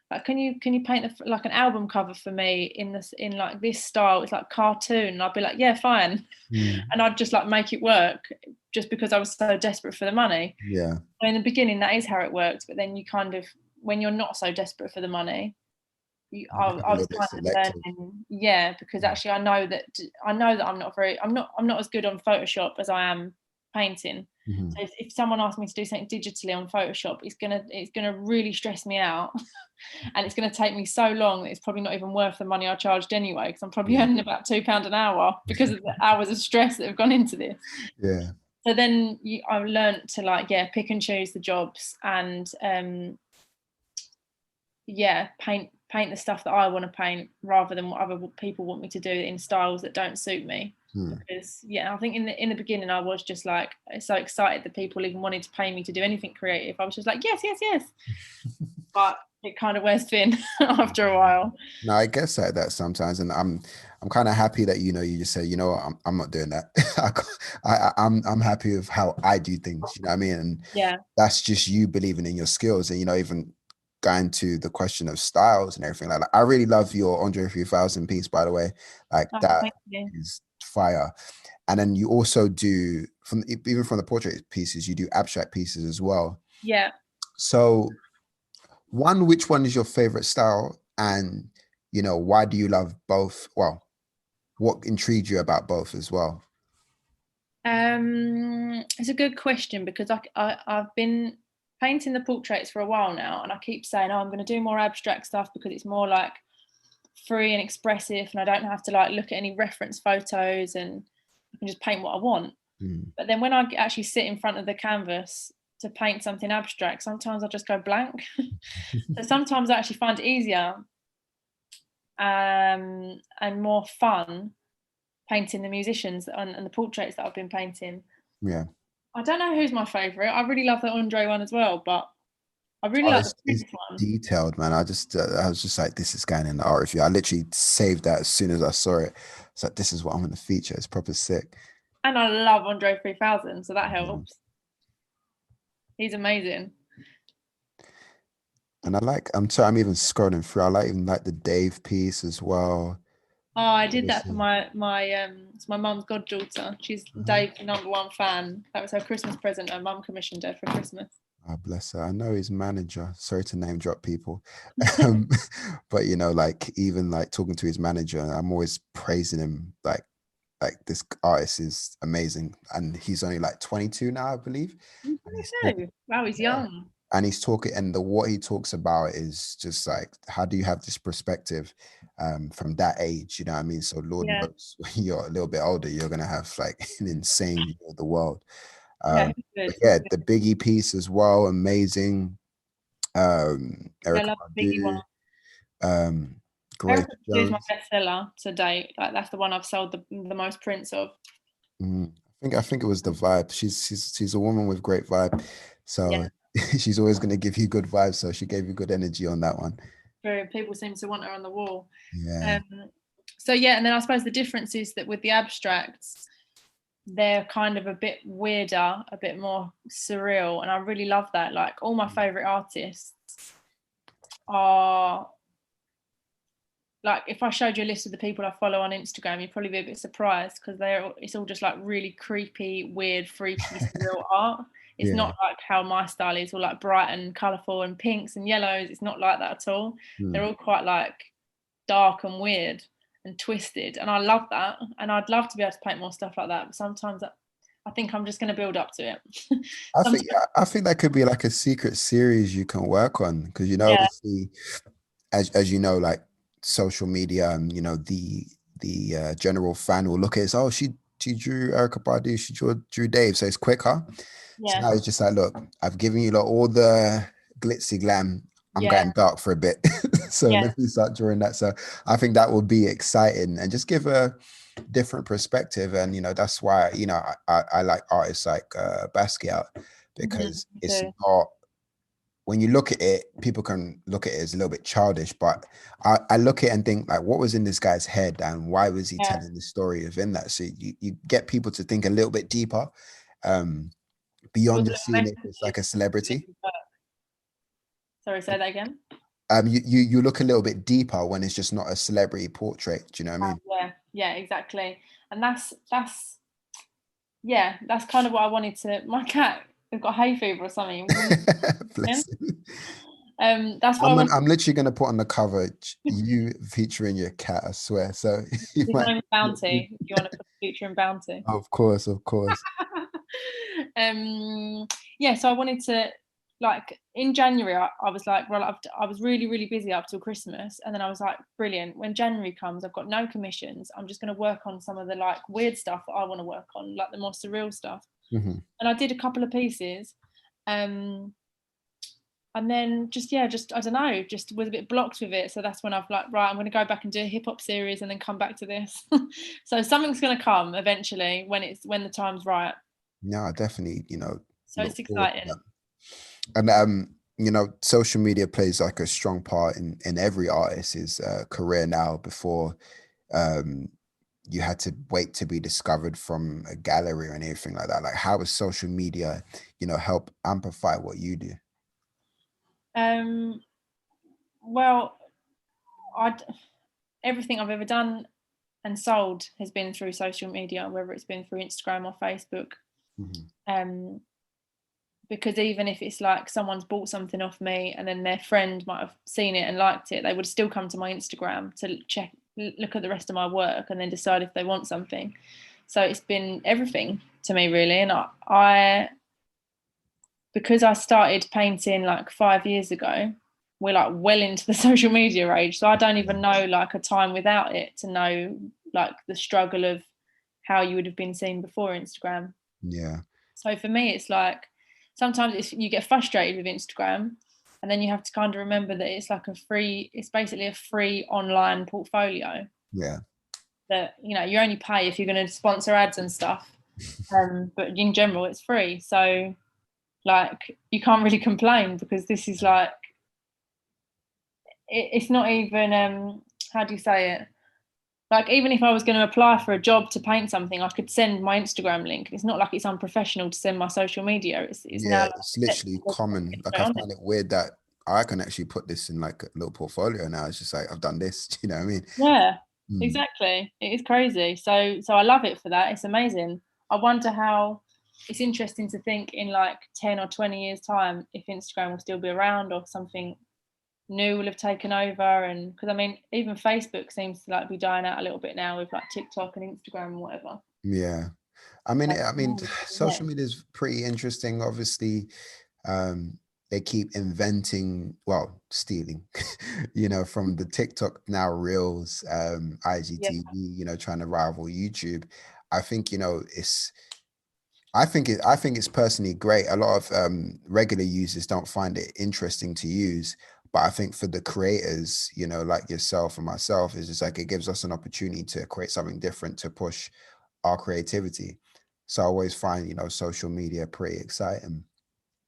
like, can you paint like an album cover for me in like this style? It's like cartoon. And I'd be like, yeah, fine. And I'd just like make it work, just because I was so desperate for the money. Yeah. So in the beginning, that is how it works. But then you kind of, when you're not so desperate for the money, I Become a was little bit kind of selective. learning, yeah, because actually I know that I'm not as good on Photoshop as I am painting. So if someone asks me to do something digitally on Photoshop, it's gonna really stress me out, and it's gonna take me so long that it's probably not even worth the money I charged anyway, because I'm probably earning about £2 an hour because of the hours of stress that have gone into this. Yeah. So then I've learned to like, yeah, pick and choose the jobs, and paint the stuff that I want to paint, rather than what other people want me to do in styles that don't suit me. Because I think in the beginning I was just like so excited that people even wanted to pay me to do anything creative. I was just like, yes, yes, yes. But it kind of wears thin after a while. No, I guess that sometimes, and I'm kind of happy that you just say, what, I'm not doing that. I'm happy with how I do things. You know what I mean? And Yeah. that's just you believing in your skills, and even going to the question of styles and everything like that. I really love your Andre 3000 piece, by the way. Like Oh, that thank you. is fire. And then you also do even from the portrait pieces, you do abstract pieces as well. Yeah. So which one is your favorite style, and why do you love both? Well, what intrigued you about both as well? It's a good question, because I've been painting the portraits for a while now, and I keep saying, oh, I'm going to do more abstract stuff because it's more like free and expressive, and I don't have to like look at any reference photos, and I can just paint what I want. But then when I actually sit in front of the canvas to paint something abstract, sometimes I just go blank. So sometimes I actually find it easier and more fun painting the musicians and the portraits that I've been painting. Yeah. I don't know who's my favourite. I really love the Andre one as well, but I really Oh, like the it's Prince one. detailed, man. I was just like, this is going in the art review. I literally saved that as soon as I saw it. It's like, this is what I'm going to feature. It's proper sick. And I love Andre 3000, so that helps. He's amazing. And I like, I'm sorry, I'm even scrolling through. I like even like the Dave piece as well. Oh, I did that for Obviously. it's my mum's goddaughter. She's Mhm. Dave's #1 fan. That was her Christmas present. Her mum commissioned her for Christmas. Oh, bless her. I know his manager. Sorry to name drop people. Um, but you know, like even like talking to his manager, I'm always praising him. Like this artist is amazing. And he's only like 22 now, I believe. And he's talking, Wow, he's yeah. young. And he's talking, and the what he talks about is just like, how do you have this perspective from that age? You know what I mean? So Lord Yeah, knows when you're a little bit older, you're gonna have like an insane view of the world. yeah, he's But good. He's yeah, good. the Biggie piece as well, amazing. I Erica love the Biggie one. Badu, um, Grace Erica Badu is my Jones. bestseller to date. Like that's the one I've sold the most prints of. Mhm. I think it was the vibe. She's a woman with great vibe, Yeah, so she's always gonna give you good vibes. So she gave you good energy on that one. very people seem to want her on the wall. Yeah. Um, so yeah, and then I suppose the difference is that with the abstracts, they're kind of a bit weirder, a bit more surreal, and I really love that. Like all my favorite artists are like if I showed you a list of the people I follow on Instagram, you'd probably be a bit surprised because it's all just like really creepy, weird, freaky, surreal art. It's Yeah. not like how my style is, all like bright and colourful and pinks and yellows. It's not like that at all. They're Mm. all quite like dark and weird and twisted, and I love that. And I'd love to be able to paint more stuff like that, but sometimes I think I'm just going to build up to it. I Sometimes, think I think that could be like a secret series you can work on because you know yeah, obviously as you know like social media and you know the general fan will look at it as, oh she drew Erica Badu, she drew Dave, so it's quicker. So yeah, now it's just like, look, I've given you like all the glitzy glam. I'm yeah, going dark for a bit. So yeah, let me start drawing that. So I think that would be exciting and just give a different perspective. And you know, that's why, you know, I like artists like Basquiat because it's too. not when you look at it, people can look at it as a little bit childish, but I look at it and think like, what was in this guy's head and why was he Yeah, telling the story within that? So you get people to think a little bit deeper. there was Beyond a just little seeing it as message. like a celebrity. Sorry, say that again. You look a little bit deeper when it's just not a celebrity portrait. Do you know what I mean? Yeah, yeah, exactly. And that's yeah, that's kind of what I wanted to. My cat has got hay fever or something. Bless him. That's what I wanted. I'm literally gonna put on the cover you featuring your cat. I swear. So you His might. name's Bounty. If you want to put a picture in Bounty. Of course, of course. um, yeah, so I wanted to like in January. I was like, well, I was really really busy up till Christmas, and then I was like, brilliant. When January comes, I've got no commissions. I'm just going to work on some of the like weird stuff that I want to work on, like the more surreal stuff. Mhm. And I did a couple of pieces. Um, and then just yeah, just I don't know, just was a bit blocked with it. So that's when I've like, right, I'm going to go back and do a hip hop series and then come back to this. So something's going to come eventually when the time's right. No, definitely, you know, So look it's forward to exciting. that. And you know, social media plays like a strong part in every artist's career now. Before um you had to wait to be discovered from a gallery or anything like that. Like how does social media, you know, help amplify what you do? Um, well, I everything I've ever done and sold has been through social media, whether it's been through Instagram or Facebook. Mhm. Um, because even if it's like someone's bought something off me and then their friend might have seen it and liked it, they would still come to my Instagram to look at the rest of my work and then decide if they want something. So it's been everything to me really. And I because I started painting like 5 years ago, we're like well into the social media age. So I don't Yeah. even know like a time without it to know like the struggle of how you would have been seen before Instagram. Yeah. So for me, it's like sometimes you get frustrated with Instagram, and then you have to kind of remember that it's like it's basically a free online portfolio Yeah. that you only pay if you're going to sponsor ads and stuff. But in general, it's free. So like you can't really complain because this is like it's not even how do you say it? Like even if I was going to apply for a job to paint something, I could send my Instagram link. It's not like it's unprofessional to send my social media. It's now Yeah, like it's literally acceptable to common. Like put I on it. find it weird that I can actually put this in like a little portfolio now. It's just like, I've done this, you know what I mean? Yeah, Mm. exactly. It is crazy. So I love it for that. It's amazing. I wonder how, it's interesting to think in like 10 or 20 years time if Instagram will still be around or something new will have taken over. And because I mean even Facebook seems to like be dying out a little bit now with like TikTok and Instagram and whatever. Yeah. So I mean, yeah, social media is pretty interesting. Obviously, they keep inventing, well, stealing, you know, from the TikTok now Reels, yeah, IGTV, you know, trying to rival YouTube. I think, you know, I think it's personally great. A lot of regular users don't find it interesting to use, but I think for the creators, you know, like yourself and myself, it's just like it gives us an opportunity to create something different to push our creativity. So I always find, you know, social media pretty exciting.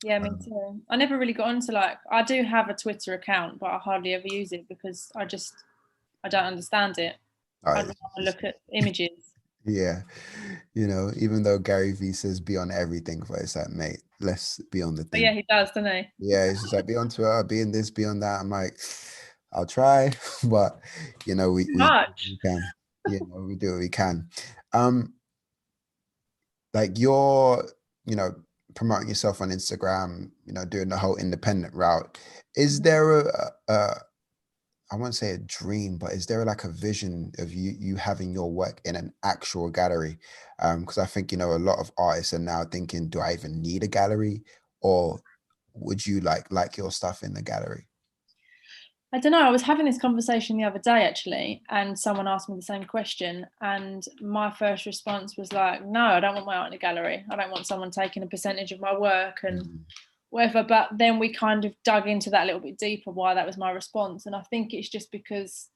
yeah, me Um, too. I never really got onto like, I do have a Twitter account, but I hardly ever use it because I don't understand it. I'd I, rather look at images. yeah, you know, even though Gary Vee says be on everything, but it's like, mate, let's be on the But thing. yeah, he does, doesn't he? Yeah, it's just like be on Twitter, be in this, be on that. I'm like, I'll try, but you know, Too we much. can, you know, we do what we can. Um, like you're, you know, promoting yourself on Instagram, you know, doing the whole independent route. Is there a I won't say a dream, but is there like a vision of you having your work in an actual gallery? Because I think, you know, a lot of artists are now thinking, do I even need a gallery, or would you like your stuff in the gallery? I don't know. I was having this conversation the other day actually, and someone asked me the same question. And my first response was like, no, I don't want my art in a gallery. I don't want someone taking a percentage of my work and Mhm. whatever. But then we kind of dug into that a little bit deeper, why that was my response. And I think it's just because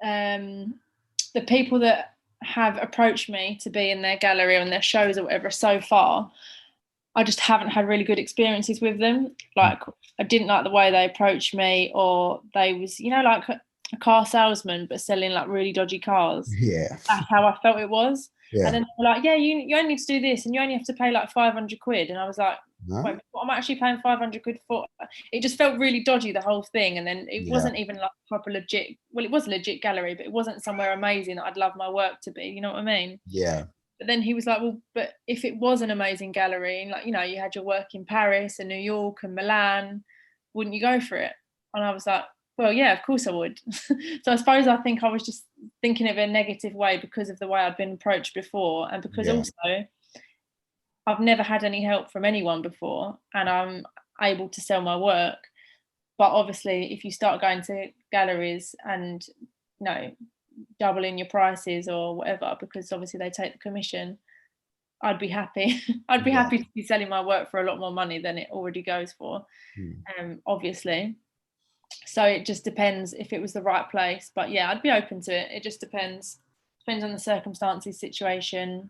the people that have approached me to be in their gallery or in their shows or whatever so far, I just haven't had really good experiences with them. Like I didn't like the way they approached me, or they was, you know, like a car salesman but selling like really dodgy cars. Yeah, That's how I felt it was. And yeah, then they were like, yeah, you only need to do this and you only have to pay like 500 quid. And I was like, no, wait, what am I actually paying 500 quid for? It just felt really dodgy, the whole thing. And then it yeah, wasn't even like proper legit. Well, it was a legit gallery, but it wasn't somewhere amazing that I'd love my work to be. You know what I mean? yeah, But then he was like, well, but if it was an amazing gallery and like, you know, you had your work in Paris and New York and Milan, wouldn't you go for it? And I was like, well, yeah, of course I would. So I suppose I think I was just thinking of it in a negative way because of the way I'd been approached before. And because yeah, also I've never had any help from anyone before and I'm able to sell my work. But obviously, if you start going to galleries and, you know, doubling your prices or whatever, because obviously they take the commission, I'd be happy. I'd be yeah. happy to be selling my work for a lot more money than it already goes for, Hmm. obviously. So it just depends if it was the right place. But yeah, I'd be open to it. It just depends. Depends on the circumstances, situation,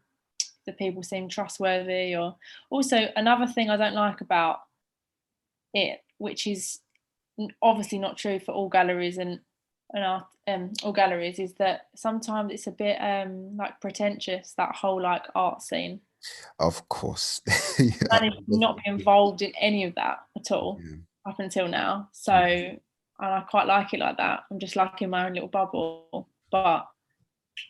the people seem trustworthy. Or also another thing I don't like about it, which is obviously not true for all galleries and art, all galleries, is that sometimes it's a bit like pretentious, that whole like art scene. Of course. Yeah, Managed to not be involved in any of that at all yeah. up until now. So, and I quite like it like that. I'm just like in my own little bubble. But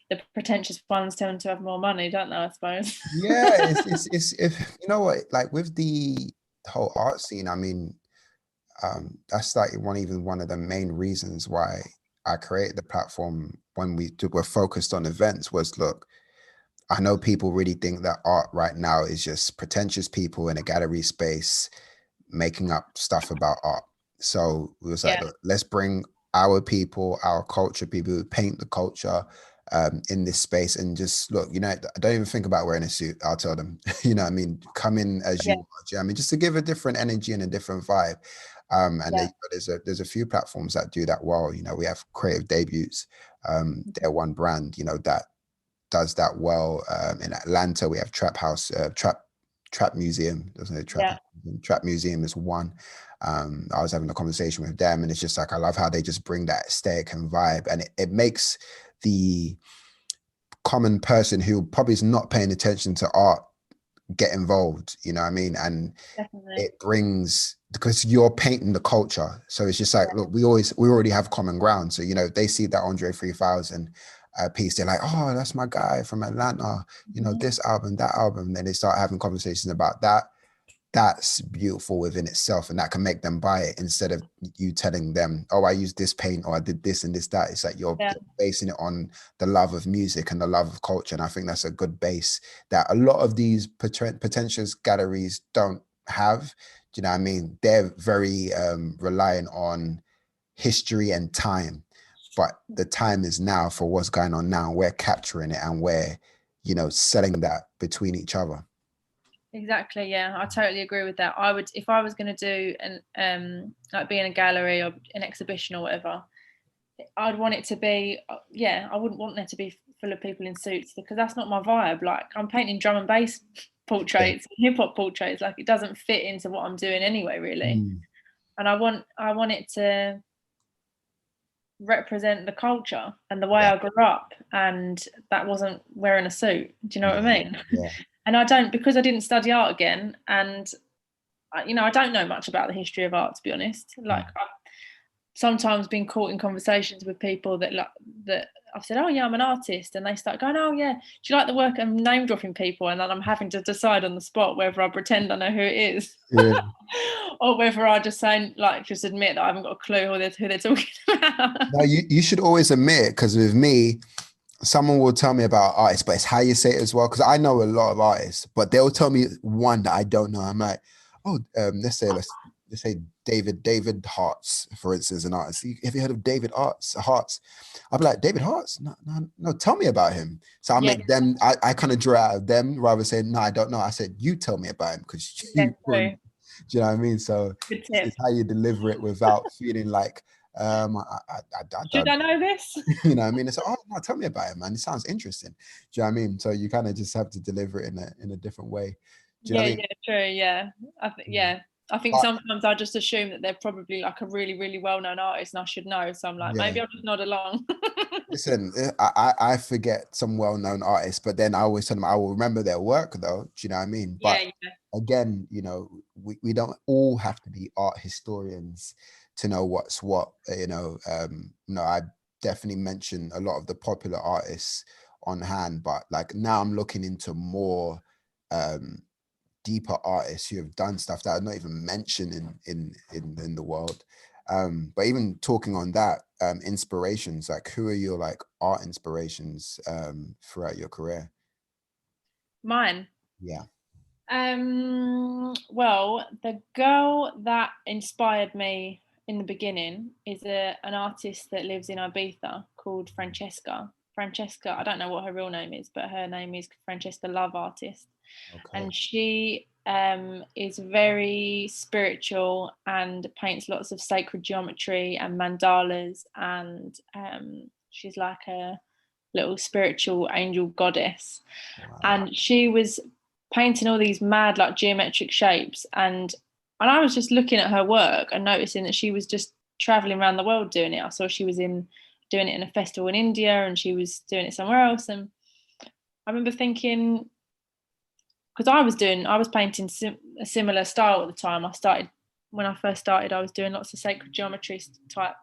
the pretentious ones tend to have more money, don't they? I suppose. Yeah, it's if you know what, like with the whole art scene, I mean, that's like one of the main reasons why I created the platform when were focused on events was look, I know people really think that art right now is just pretentious people in a gallery space making up stuff about art. So we was like, Yeah, look, let's bring our people, our culture, people who paint the culture in this space and just look, you know, I don't even think about wearing a suit. I'll tell them, you know what I mean? Come in as yeah, you are. Do you know what I mean? Just to give a different energy and a different vibe. And yeah, there's a few platforms that do that well. You know, we have creative debuts. They're one brand, you know, that does that well. In Atlanta, we have Trap House, Trap Museum. There's no Trap yeah, House. Trap Museum is one. I was having a conversation with them, and it's just like I love how they just bring that aesthetic and vibe, and it makes the common person who probably is not paying attention to art get involved. You know what I mean? And definitely. it brings because you're painting the culture. So it's just like, look, we already have common ground. So, you know, they see that Andre 3000 piece, they're like, oh, that's my guy from Atlanta, you know, this album, that album. Then they start having conversations about that. That's beautiful within itself, and that can make them buy it instead of you telling them, oh, I used this paint or I did this and this, that. It's like you're basing it on the love of music and the love of culture. And I think that's a good base that a lot of these potential galleries don't have. Do you know what I mean? They're very reliant on history and time, but the time is now for what's going on now. We're capturing it and we're, you know, selling that between each other. Exactly. Yeah, I totally agree with that. I would, if I was going to do an like be in a gallery or an exhibition or whatever, I'd want it to be, I wouldn't want there to be full of people in suits, because that's not my vibe. Like, I'm painting drum and bass portraits, hip hop portraits. Like, it doesn't fit into what I'm doing anyway, really. And I want it to represent the culture and the way I grew up, and that wasn't wearing a suit. Do you know what I mean? Yeah. And I don't, because I didn't study art again, and you know, I don't know much about the history of art, to be honest. Like, I've sometimes been caught in conversations with people that I've said, oh yeah, I'm an artist, and they start going, oh yeah, do you like the work? I'm name dropping people, and then I'm having to decide on the spot whether I pretend I know who it is, or whether I just say, like, just admit that I haven't got a clue who they're talking about. No, you should always admit it, because with me, someone will tell me about artists, but it's how you say it as well. Because I know a lot of artists, but they'll tell me one that I don't know. I'm like, oh, let's say David Hartz, for instance, an artist. Have you heard of David Hartz? I'll be like, David Hartz? No, tell me about him. So I make them, I kind of draw out of them rather than saying, no, I don't know. I said, you tell me about him, because do you know what I mean? So it's how you deliver it without feeling like, should I know this? You know what I mean? It's like, oh no, tell me about it, man. It sounds interesting. Do you know what I mean? So you kind of just have to deliver it in a different way. Do you know what I mean? True. Yeah. I think sometimes I just assume that they're probably like a really, really well-known artist and I should know. So I'm like, maybe I'll just nod along. Listen, I forget some well-known artists, but then I always tell them I will remember their work though. Do you know what I mean? But again, you know, we don't all have to be art historians to know what's what. You know, I definitely mention a lot of the popular artists on hand, but like now I'm looking into more deeper artists who have done stuff that are not even mentioned in the world. But even talking on that, inspirations, like who are your like art inspirations throughout your career? Mine? Yeah. Well, the girl that inspired me in the beginning is an artist that lives in Ibiza called Francesca. I don't know what her real name is, but her name is Francesca Love Artist. And she is very spiritual and paints lots of sacred geometry and mandalas, and she's like a little spiritual angel goddess. And she was painting all these mad like geometric shapes, and I was just looking at her work and noticing that she was just traveling around the world doing it. I saw she was doing it in a festival in India, and she was doing it somewhere else, and I remember thinking, because I was painting a similar style at the time. When I first started, I was doing lots of sacred geometry type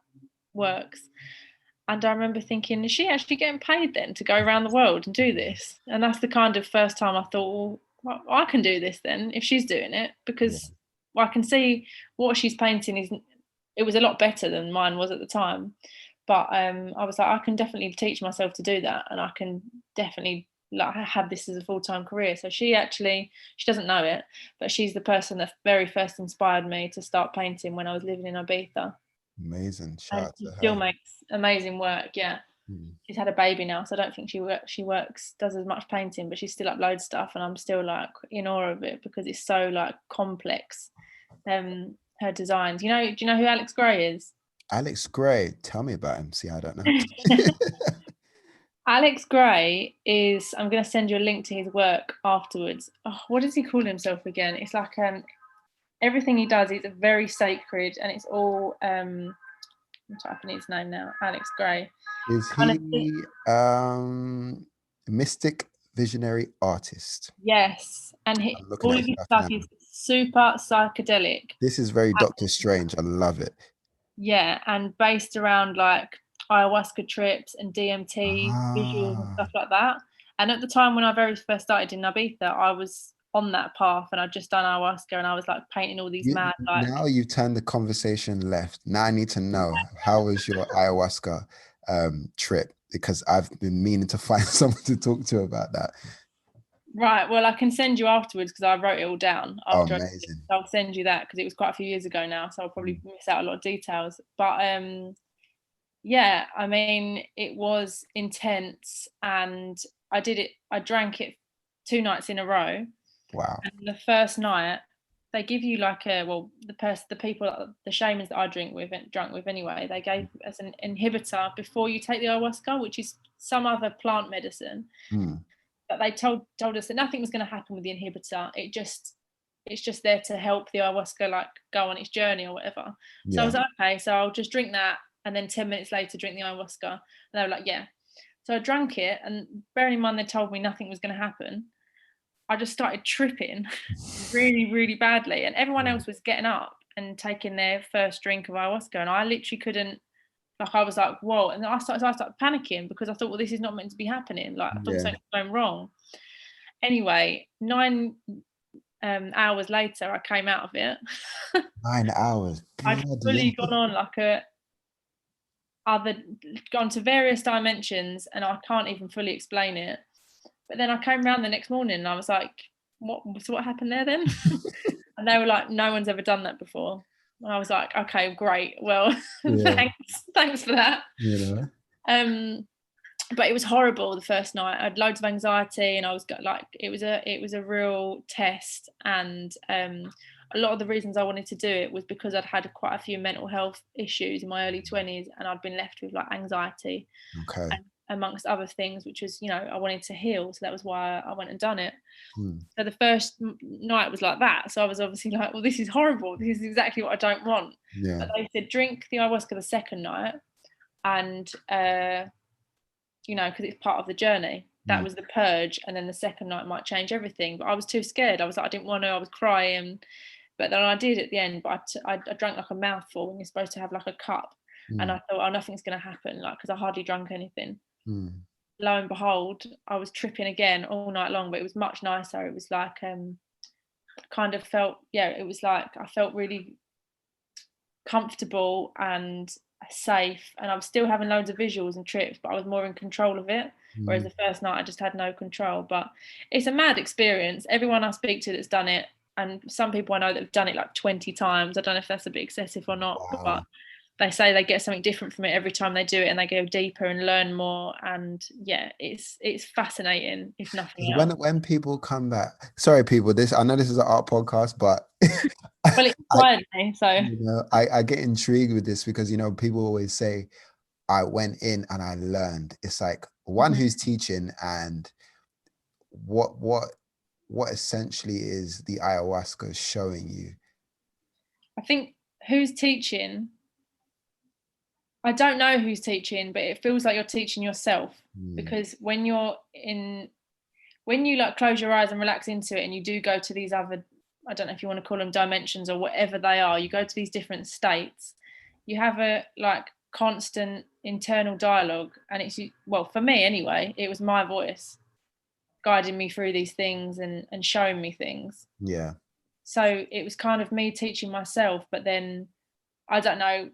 works. And I remember thinking, is she actually getting paid then to go around the world and do this? And that's the kind of first time I thought, well, I can do this then if she's doing it, because I can see what she's painting it was a lot better than mine was at the time. But I was like, I can definitely teach myself to do that, and I can definitely like have this as a full-time career. So she doesn't know it, but she's the person that very first inspired me to start painting when I was living in Ibiza. Amazing. And she still makes amazing work. She's had a baby now, so I don't think she does as much painting, but she still uploads stuff, and I'm still like in awe of it because it's so like complex. Her designs. Do you know who Alex Gray is? Alex Gray, tell me about him. See, I don't know. Alex Gray is, I'm going to send you a link to his work afterwards. Oh, what does he call himself again? It's like everything he does is very sacred, and it's all I'm typing his name now. Alex Gray. Is he mystic visionary artist? Yes, and all of his stuff is super psychedelic. This is very Doctor Strange. I love it. Yeah, and based around like ayahuasca trips and DMT visuals and Ah, stuff like that. And at the time when I very first started in Ibiza, I was on that path and I'd just done ayahuasca and I was like painting all these mad like now you've turned the conversation left. Now I need to know, how was your ayahuasca trip? Because I've been meaning to find someone to talk to about that. right. Well, I can send you afterwards because I wrote it all down Oh, after. amazing. I'll send you that because it was quite a few years ago now, so I'll probably miss out a lot of details. But yeah, I mean, it was intense, and I drank it 2 nights in a row. Wow. And the first night, they give you like the people, the shamans that I drunk with anyway, they gave us an inhibitor before you take the ayahuasca, which is some other plant medicine. Mm. But they told us that nothing was going to happen with the inhibitor. It's just there to help the ayahuasca like go on its journey or whatever. So I Yeah. was like, okay, so I'll just drink that, and then 10 minutes later drink the ayahuasca. And they were like, yeah. So I drank it, and bearing in mind they told me nothing was going to happen, I just started tripping really, really badly. And everyone else was getting up and taking their first drink of ayahuasca, and I literally couldn't. Like I was like, whoa, and then I started panicking because I thought, well, this is not meant to be happening. Like I thought Yeah. something was going wrong. Anyway, 9 hours later, I came out of it. 9 hours. I'd Bloody fully hell. gone on gone to various dimensions, and I can't even fully explain it. But then I came around the next morning and I was like, what happened there then? And they were like, no one's ever done that before. And I was like, okay, great. Well, Yeah. thanks for that. You know. But it was horrible the first night. I had loads of anxiety, and I was like, it was a real test. And a lot of the reasons I wanted to do it was because I'd had quite a few mental health issues in my early 20s, and I'd been left with like anxiety, Okay. amongst other things, which was, I wanted to heal. So that was why I went and done it. Hmm. So the first night was like that. So I was obviously like, well, this is horrible. This is exactly what I don't want. Yeah. But they said, drink the ayahuasca the second night, and because it's part of the journey. That was the purge, and then the second night might change everything. But I was too scared. I was like, I didn't want to. I was crying, but then I did at the end. But I drank like a mouthful, and you're supposed to have like a cup. And I thought, oh, nothing's going to happen, like, because I hardly drank anything. Lo and behold, I was tripping again all night long, but it was much nicer. It was like kind of felt, it was like I felt really comfortable and safe, and I was still having loads of visuals and trips, but I was more in control of it. Whereas the first night I just had no control. But it's a mad experience. Everyone I speak to that's done it, and some people I know that have done it like 20 times. I don't know if that's a bit excessive or not, Wow. but they say they get something different from it every time they do it, and they go deeper and learn more. And it's fascinating, if nothing else. When people come back, sorry people, I know this is an art podcast, but Well, it inspired me, so I get intrigued with this because people always say, I went in and I learned. It's like one who's teaching, and what essentially is the ayahuasca showing you? I think who's teaching, I don't know who's teaching, but it feels like you're teaching yourself, because when you like close your eyes and relax into it, and you do go to these other, I don't know if you want to call them dimensions or whatever they are, you go to these different states, you have a like constant internal dialogue, and it's, well, for me anyway, it was my voice guiding me through these things and showing me things. Yeah. So it was kind of me teaching myself, but then I don't know.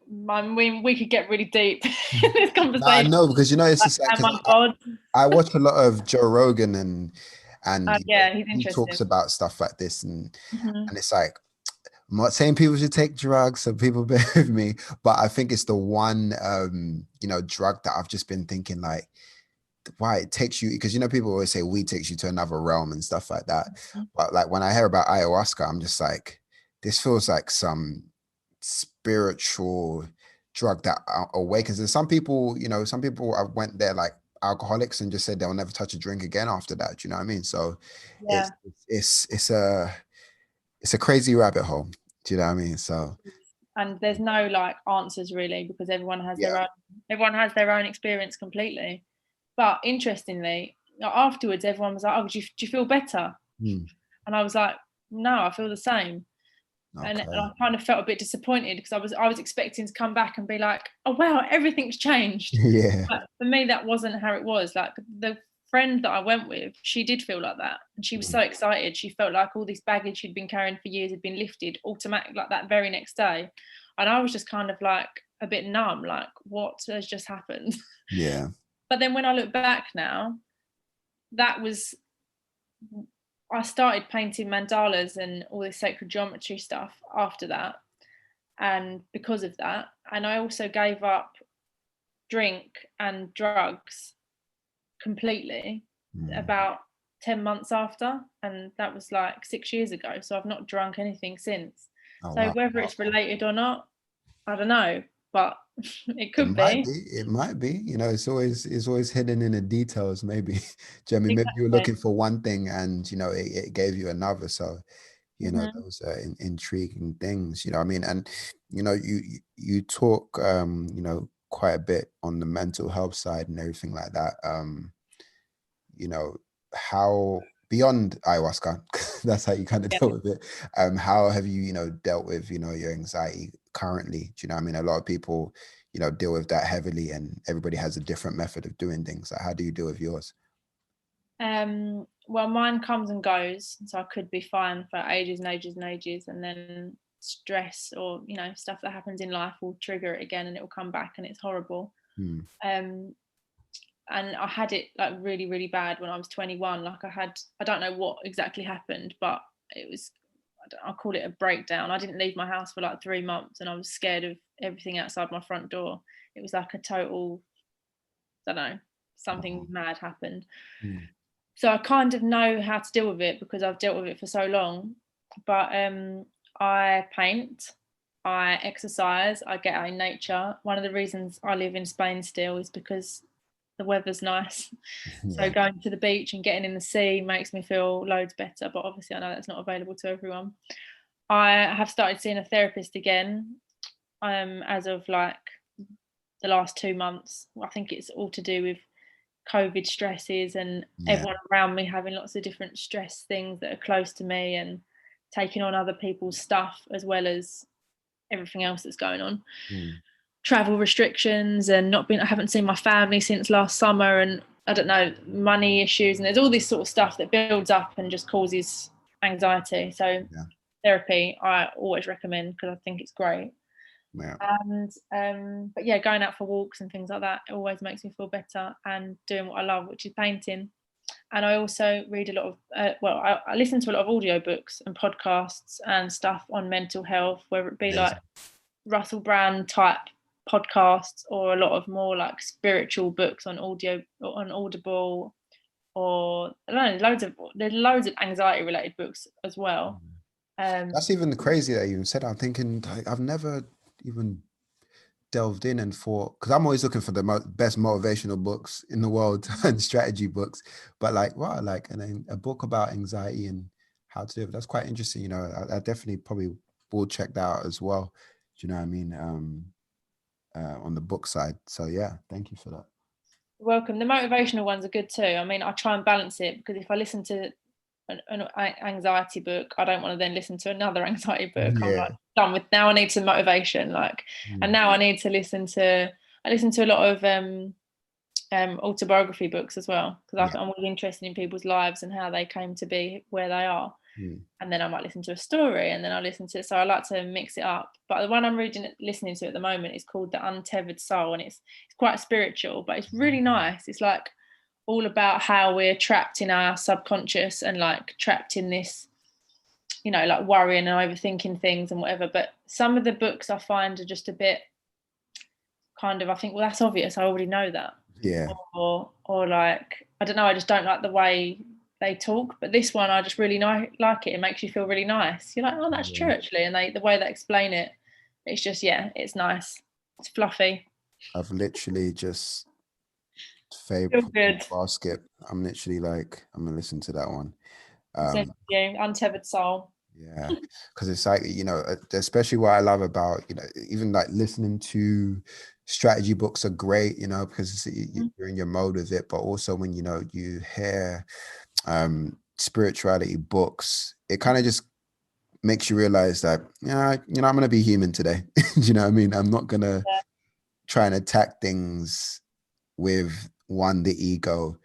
We could get really deep in this conversation. No, I know, because it's just like, oh my God. I watch a lot of Joe Rogan, and yeah, he's he interesting. talks about stuff like this, and it's like, I'm not saying people should take drugs, so people bear with me, but I think it's the one drug that I've just been thinking like, why it takes you, because people always say weed takes you to another realm and stuff like that. But like when I hear about ayahuasca, I'm just like, this feels like some spiritual drug that awakens. And some people have went there like alcoholics and just said they'll never touch a drink again after that. You know what I mean? So Yeah. it's a crazy rabbit hole. Do you know what I mean? So, and there's no like answers really, because everyone has their own experience completely. But interestingly, afterwards, everyone was like, "Oh, do you feel better?" And I was like, no, I feel the same. And Okay. I kind of felt a bit disappointed because I was expecting to come back and be like, oh wow, everything's changed. Yeah. But for me, that wasn't how it was. Like the friend that I went with, she did feel like that, and she was so excited. She felt like all this baggage she'd been carrying for years had been lifted automatic, like that very next day. And I was just kind of like a bit numb, like what has just happened? Yeah. But then when I look back now, that was, I started painting mandalas and all this sacred geometry stuff after that. And because of that, and I also gave up drink and drugs completely about 10 months after, and that was like 6 years ago. So I've not drunk anything since. Oh, So wow. whether it's related or not, I don't know, but it It could might be. be. It might be. You know, it's always hidden in the details. Maybe, do you know what I mean? Maybe you were Exactly. looking for one thing, and it gave you another. So, Hmm. those are intriguing things. You know, what I mean, and you talk, quite a bit on the mental health side and everything like that. You know, how beyond ayahuasca, that's how you kind of Yeah. deal with it. How have you, dealt with, your anxiety currently? Do you know what I mean? A lot of people, deal with that heavily, and everybody has a different method of doing things. Like, how do you deal with yours? Well, mine comes and goes, so I could be fine for ages and ages and ages, and then stress or stuff that happens in life will trigger it again, and it will come back, and it's horrible. Hmm. Um, and I had it like really, really bad when I was 21. Like I don't know what exactly happened, but it was, I'll call it a breakdown. I didn't leave my house for like 3 months, and I was scared of everything outside my front door. It was like a total, I don't know, something Wow. mad happened. Hmm. So I kind of know how to deal with it because I've dealt with it for so long. But I paint, I exercise, I get out in nature. One of the reasons I live in Spain still is because the weather's nice. So Yeah. going to the beach and getting in the sea makes me feel loads better. But obviously, I know that's not available to everyone. I have started seeing a therapist again as of like the last 2 months. I think it's all to do with COVID stresses and Yeah. everyone around me having lots of different stress things that are close to me and taking on other people's stuff as well as everything else that's going on. Hmm. Travel restrictions and not being, I haven't seen my family since last summer, and I don't know, money issues, and there's all this sort of stuff that builds up and just causes anxiety. So Yeah. therapy I always recommend because I think it's great. Yeah. And but yeah, going out for walks and things like that, it always makes me feel better, and doing what I love, which is painting. And I also read a lot of I listen to a lot of audiobooks and podcasts and stuff on mental health, whether it be like Amazing. Russell Brand type podcasts or a lot of more like spiritual books on audio, on Audible, or I don't know, there's loads of anxiety related books as well. That's even crazy that you even said. I'm thinking, like, I've never even delved in and thought, because I'm always looking for the best motivational books in the world and strategy books, but like, wow, like, and then a book about anxiety and how to do it. That's quite interesting. I definitely probably will check that out as well. Do you know what I mean? On the book side. So yeah, thank you for that. Welcome. The motivational ones are good too. I mean, I try and balance it because if I listen to an anxiety book, I don't want to then listen to another anxiety book. I'm Yeah. like done with, now I need some motivation, like, and Mm. now I need to I listen to a lot of autobiography books as well because Yeah. I'm really interested in people's lives and how they came to be where they are. Mm. And then I might listen to a story, and then I listen to, so I like to mix it up. But the one I'm listening to at the moment is called The Untethered Soul, and it's quite spiritual, but it's really nice. It's like all about how we're trapped in our subconscious and like trapped in this, like worrying and overthinking things and whatever. But some of the books I find are just a bit kind of, I think, well, that's obvious. I already know that. Yeah. Or like, I don't know, I just don't like the way they talk. But this one, I just really like it. It makes you feel really nice. You're like, oh, that's Yeah. true, actually. And the way they explain it, it's just, yeah, it's nice. It's fluffy. I've literally just Feel favorite good. basket. I'm literally like, I'm gonna listen to that one. Same Um, to you. Untethered Soul. Yeah, because it's like, especially what I love about, even like listening to strategy books are great, because you're in your mode with it, but also when, you hear spirituality books, it kind of just makes you realize that, yeah, you know, I'm gonna be human today. Do you know what I mean? I'm not gonna Yeah, try and attack things with one, the ego,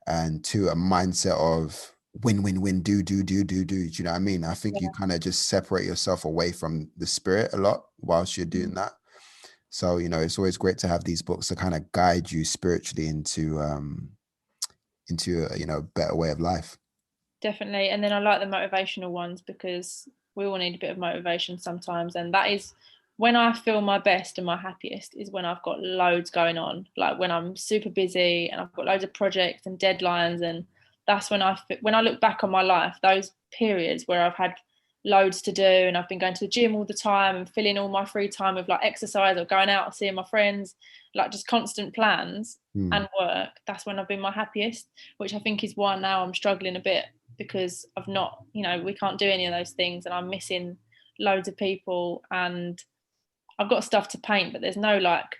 and two, a mindset of win, win, win, do. You know what I mean? I think you yeah, kind of just separate yourself away from the spirit a lot whilst you're doing mm, that. So, you know, it's always great to have these books to kind of guide you spiritually into a, you know, better way of life. definitely. And then I like the motivational ones because we all need a bit of motivation sometimes, and that is when I feel my best and my happiest is when I've got loads going on, like when I'm super busy and I've got loads of projects and deadlines, and that's when when I look back on my life, those periods where I've had loads to do and I've been going to the gym all the time and filling all my free time with like exercise or going out and seeing my friends, like just constant plans Hmm. and work, that's when I've been my happiest, which I think is why now I'm struggling a bit because I've not, you know, we can't do any of those things and I'm missing loads of people, and I've got stuff to paint, but there's no like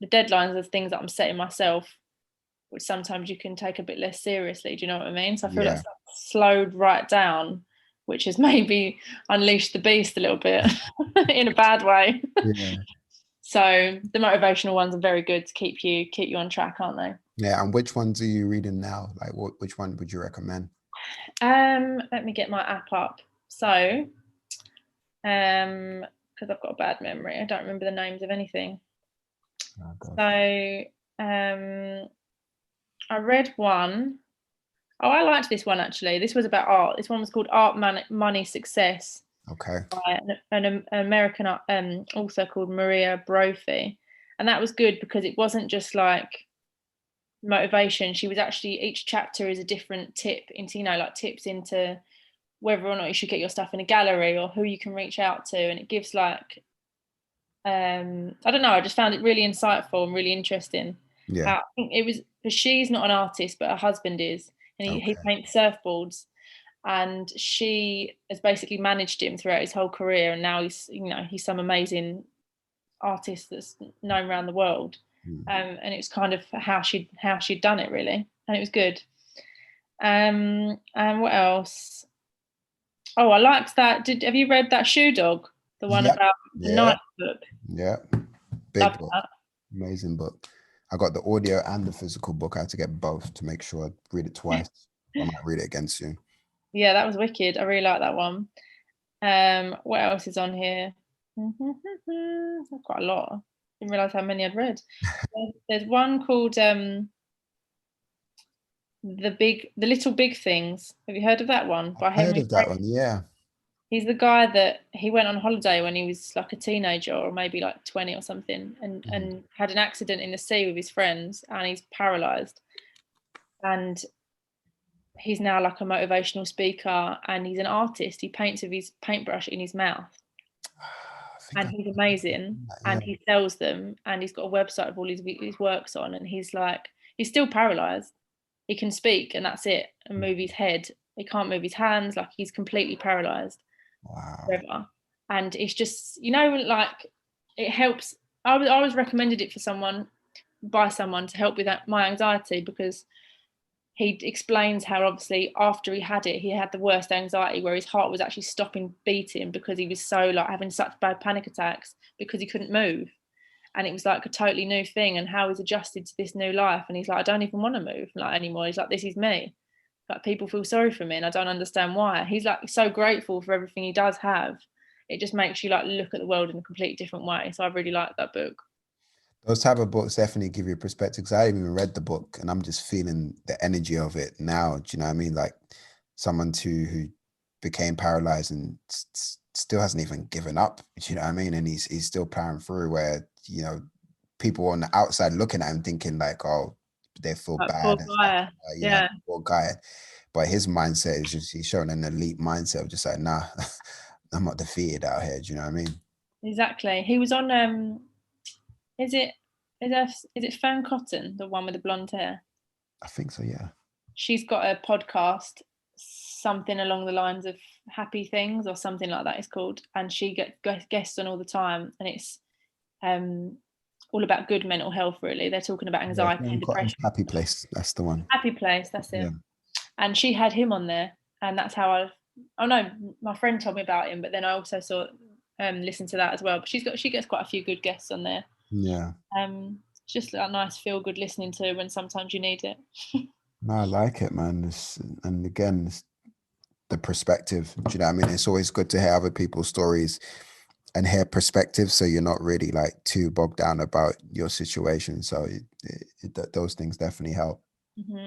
the deadlines of things that I'm setting myself, which sometimes you can take a bit less seriously. Do you know what I mean? So I feel like Yeah. stuff slowed right down, which has maybe unleashed the beast a little bit in a bad way. Yeah. So the motivational ones are very good to keep you on track, aren't they? Yeah. And which ones are you reading now? Like, which one would you recommend? Let me get my app up. So, because I've got a bad memory, I don't remember the names of anything. Oh, go for it. So, um, I read one. Oh, I liked this one actually. This was about art. This one was called Art, Money, Success Okay. by an American author called Maria Brophy, and that was good because it wasn't just like motivation. She was actually, each chapter is a different tip into, you know, like tips into whether or not you should get your stuff in a gallery or who you can reach out to, and it gives like I don't know, I just found it really insightful and really interesting. Yeah. I think it was because she's not an artist but her husband is, and he Okay. paints surfboards, and she has basically managed him throughout his whole career, and now he's, you know, he's some amazing artist that's known around the world. Hmm. And it was kind of how she'd done it really, and it was good. And what else? Oh, I liked that. Have you read that Shoe Dog? The one Yep. about the Yeah. Nike book. Yeah. Big Love book. that. Amazing book. I got the audio and the physical book. I had to get both to make sure I read it twice. I might read it again soon. Yeah, that was wicked. I really like that one. What else is on here? Quite a lot. Didn't realize how many I'd read. There's one called the Little Big Things. Have you heard of that one by I've heard Henry of that Craig? one. Yeah. He's the guy that he went on holiday when he was like a teenager or maybe like 20 or something, Mhm. and had an accident in the sea with his friends, and he's paralyzed. And he's now like a motivational speaker, and he's an artist. He paints with his paintbrush in his mouth, I think and I've he's seen amazing, that. and Yeah. he sells them, and he's got a website of all his works on, and he's like, he's still paralyzed. He can speak and that's it, and move his head. He can't move his hands, like he's completely paralyzed Wow. forever. And it's just, you know, like it helps. I was recommended it for someone, by someone, to help with that, my anxiety, because he explains how obviously after he had it, he had the worst anxiety where his heart was actually stopping beating because he was so like having such bad panic attacks because he couldn't move. And it was like a totally new thing, and how he's adjusted to this new life. And he's like, I don't even want to move like anymore. He's like, this is me. Like people feel sorry for me and I don't understand why. He's like so grateful for everything he does have. It just makes you like look at the world in a completely different way. So I really like that book. Those type of books definitely give you a perspective because I haven't even read the book and I'm just feeling the energy of it now. Do you know what I mean? Like someone who became paralyzed and still hasn't even given up. Do you know what I mean? And he's still powering through where, you know, people on the outside looking at him thinking like, oh, they feel Like poor bad and stuff. guy. You know, Yeah, poor guy. But his mindset is just, he's showing an elite mindset of just like, nah, I'm not defeated out here. Do you know what I mean? exactly. He was on is it is it Fern Cotton, the one with the blonde hair? I think so, yeah. She's got a podcast, something along the lines of Happy Things or something like that it's called, and she gets guests on all the time, and it's um all about good mental health really. They're talking about Yeah, anxiety and Feeling Cotton's depression. Happy Place. That's the one. Happy Place, that's Yeah. it. And she had him on there, and that's how I Oh no, my friend told me about him, but then I also saw listened to that as well. But she gets quite a few good guests on there. Yeah. It's just a nice feel good listening to when sometimes you need it. No, I like it, man. And again, the perspective. Do you know what I mean? It's always good to hear other people's stories and hear perspectives, so you're not really like too bogged down about your situation. So those things definitely help.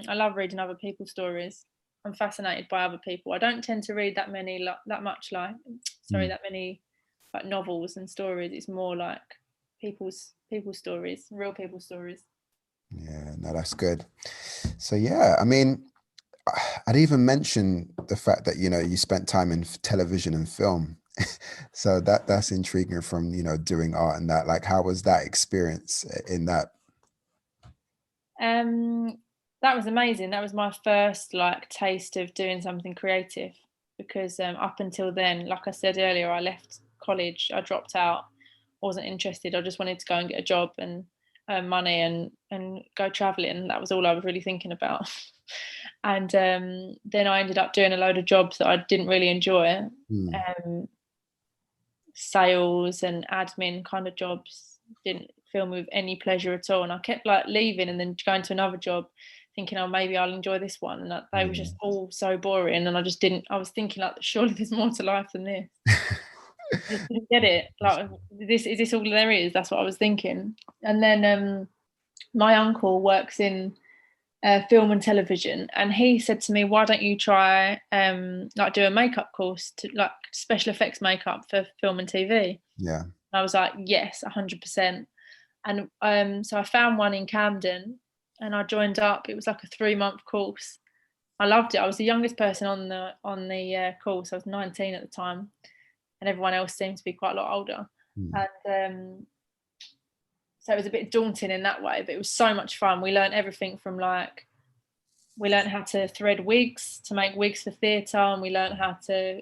I love reading other people's stories. I'm fascinated by other people. I don't tend to read that many, that much, like, sorry, Mm. that many like novels and stories. It's more like people's stories, real people's stories. Yeah, no, that's good. So yeah, I mean, I'd even mention the fact that you spent time in television and film. So that's intriguing from doing art and that. Like, how was that experience in that? Um, that was amazing. That was my first like taste of doing something creative, because up until then, like I said earlier, I left college, I dropped out, wasn't interested. I just wanted to go and get a job and earn money and go traveling. That was all I was really thinking about. And then I ended up doing a load of jobs that I didn't really enjoy. Hmm. Um, Sales and admin kind of jobs didn't fill me with any pleasure at all, and I kept like leaving and then going to another job thinking, oh, maybe I'll enjoy this one, and they were just Yeah. all so boring, and I was thinking like, surely there's more to life than this. I just didn't get it, like, this is this all there is? That's what I was thinking. And then my uncle works in film and television, and he said to me, why don't you try like do a makeup course, to like special effects makeup for film and TV. Yeah. And I was like, yes, 100%. And so I found one in Camden and I joined up. It was like a 3-month course. I loved it. I was the youngest person on the course. I was 19 at the time, and everyone else seemed to be quite a lot older. Hmm. And so it was a bit daunting in that way, but it was so much fun. We learned everything from like, we learned how to thread wigs, to make wigs for theatre, and we learned how to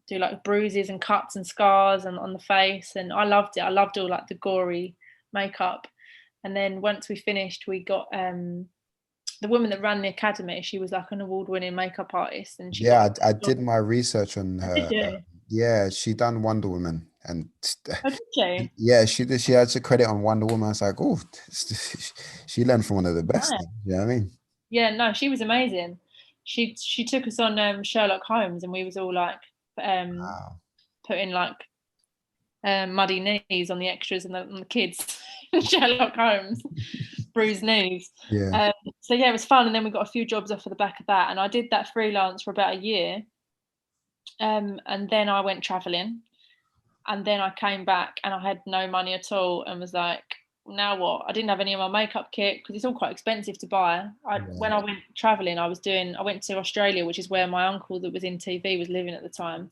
do like bruises and cuts and scars and on the face. And I loved it. I loved all like the gory makeup. And then once we finished, we got the woman that ran the academy. She was like an award-winning makeup artist, and she got. Yeah, I did my research on Did her. you? Yeah, she done Wonder Woman, and Oh, did she? yeah, she did. She had a credit on Wonder Woman. I was like, oh, she learned from one of the best. Right. You know what I mean? Yeah, no, she was amazing. She took us on Sherlock Holmes, and we was all like um, Wow. putting like muddy knees on the extras and the kids. Sherlock Holmes, bruised knees. Yeah. So yeah, it was fun, and then we got a few jobs off of the back of that, and I did that freelance for about a year, and then I went traveling, and then I came back and I had no money at all, and was like, now what? I didn't have any of my makeup kit because it's all quite expensive to buy. When I went traveling, I went to Australia, which is where my uncle that was in TV was living at the time,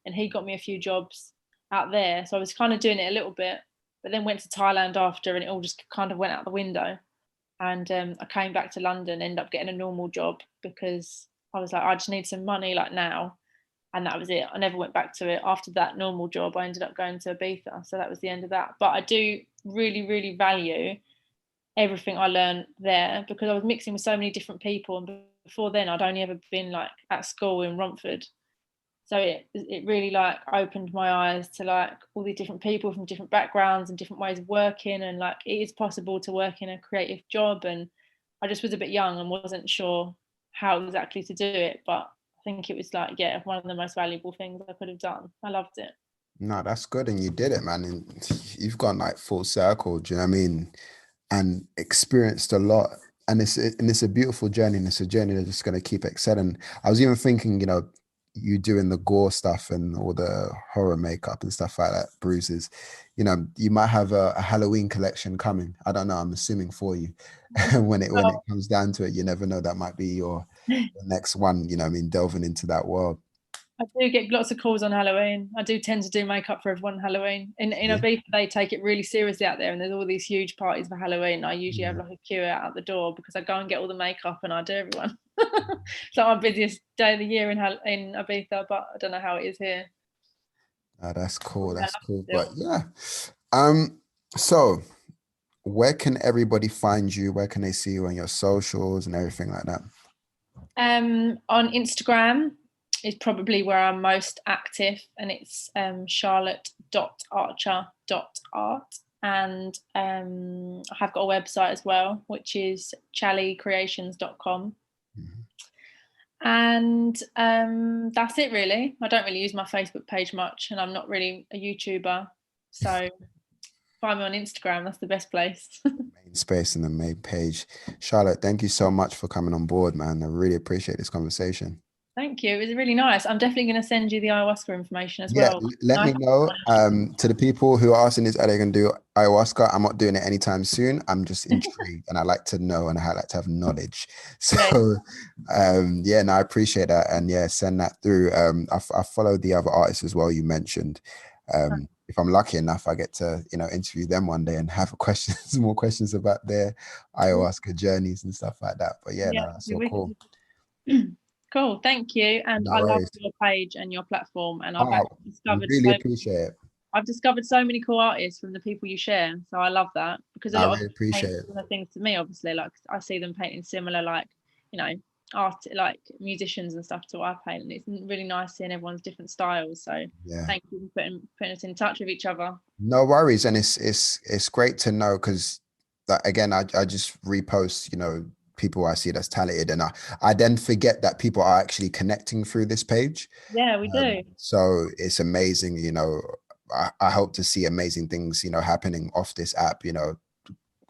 and he got me a few jobs out there. So I was kind of doing it a little bit, but then went to Thailand after, and it all just kind of went out the window. And I came back to London, ended up getting a normal job because I was like, I just need some money like now, and that was it. I never went back to it. After that normal job, I ended up going to Ibiza, so that was the end of that. But I do really, really value everything I learned there, because I was mixing with so many different people, and before then I'd only ever been like at school in Romford. So it really like opened my eyes to like all these different people from different backgrounds and different ways of working, and like it is possible to work in a creative job. And I just was a bit young and wasn't sure how exactly to do it, but I think it was like, yeah, one of the most valuable things I could have done. I loved it. No, that's good, and you did it, man. And you've gone like full circle. Do you know what I mean? And experienced a lot. And it's a beautiful journey, and it's a journey that's just going to keep excelling. I was even thinking, you doing the gore stuff and all the horror makeup and stuff like that, bruises. You might have a Halloween collection coming. I don't know. I'm assuming for you, when it Oh, comes down to it, you never know. That might be your next one. I mean, delving into that world. I do get lots of calls on Halloween. I do tend to do makeup for everyone on Halloween. In Yeah. Ibiza, they take it really seriously out there, and there's all these huge parties for Halloween. I usually have Yeah. like a queue out the door because I go and get all the makeup and I do everyone. It's like my busiest day of the year in Ibiza, but I don't know how it is here. That's cool. I That's love it cool. But still. yeah. Um, so where can everybody find you? Where can they see you on your socials and everything like that? On Instagram, is probably where I'm most active, and it's charlotte.archer.art. And I have got a website as well, which is challycreations.com. And that's it really. I don't really use my Facebook page much, and I'm not really a YouTuber, so find me on Instagram. That's the best place. Main space and the main page. Charlotte, thank you so much for coming on board, man. I really appreciate this conversation. Thank you. It was really nice. I'm definitely going to send you the ayahuasca information as Yeah, well. let me know. To the people who are asking this, are they going to do ayahuasca? I'm not doing it anytime soon. I'm just intrigued, and I like to know, and I like to have knowledge. So, yeah, no, I appreciate that, and yeah, send that through. I follow the other artists as well you mentioned. If I'm lucky enough, I get to interview them one day and have questions, more questions about their ayahuasca journeys and stuff like that. But yeah, no, that's so cool. Cool, thank you. And No I love worries. your page and your platform, and Really appreciate it. I've discovered so many cool artists from the people you share, so I love that, because a lot really of appreciate paint it. similar things to me, obviously, like I see them painting similar, like art, like musicians and stuff to what I paint, and it's really nice seeing everyone's different styles. So yeah, thank you for putting us in touch with each other. No worries, and it's great to know, because again, I just repost people I see that's talented, and I then forget that people are actually connecting through this page. Yeah, we do. So it's amazing. I hope to see amazing things happening off this app.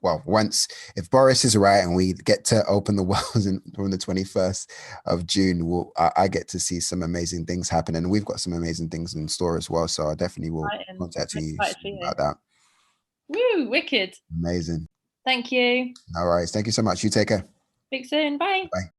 Well, if Boris is right and we get to open the wells from the 21st of June, I get to see some amazing things happen, and we've got some amazing things in store as well. So I definitely will contact you about that. Woo, wicked. Amazing. Thank you. All right. Thank you so much. You take care. Speak soon. Bye. Bye.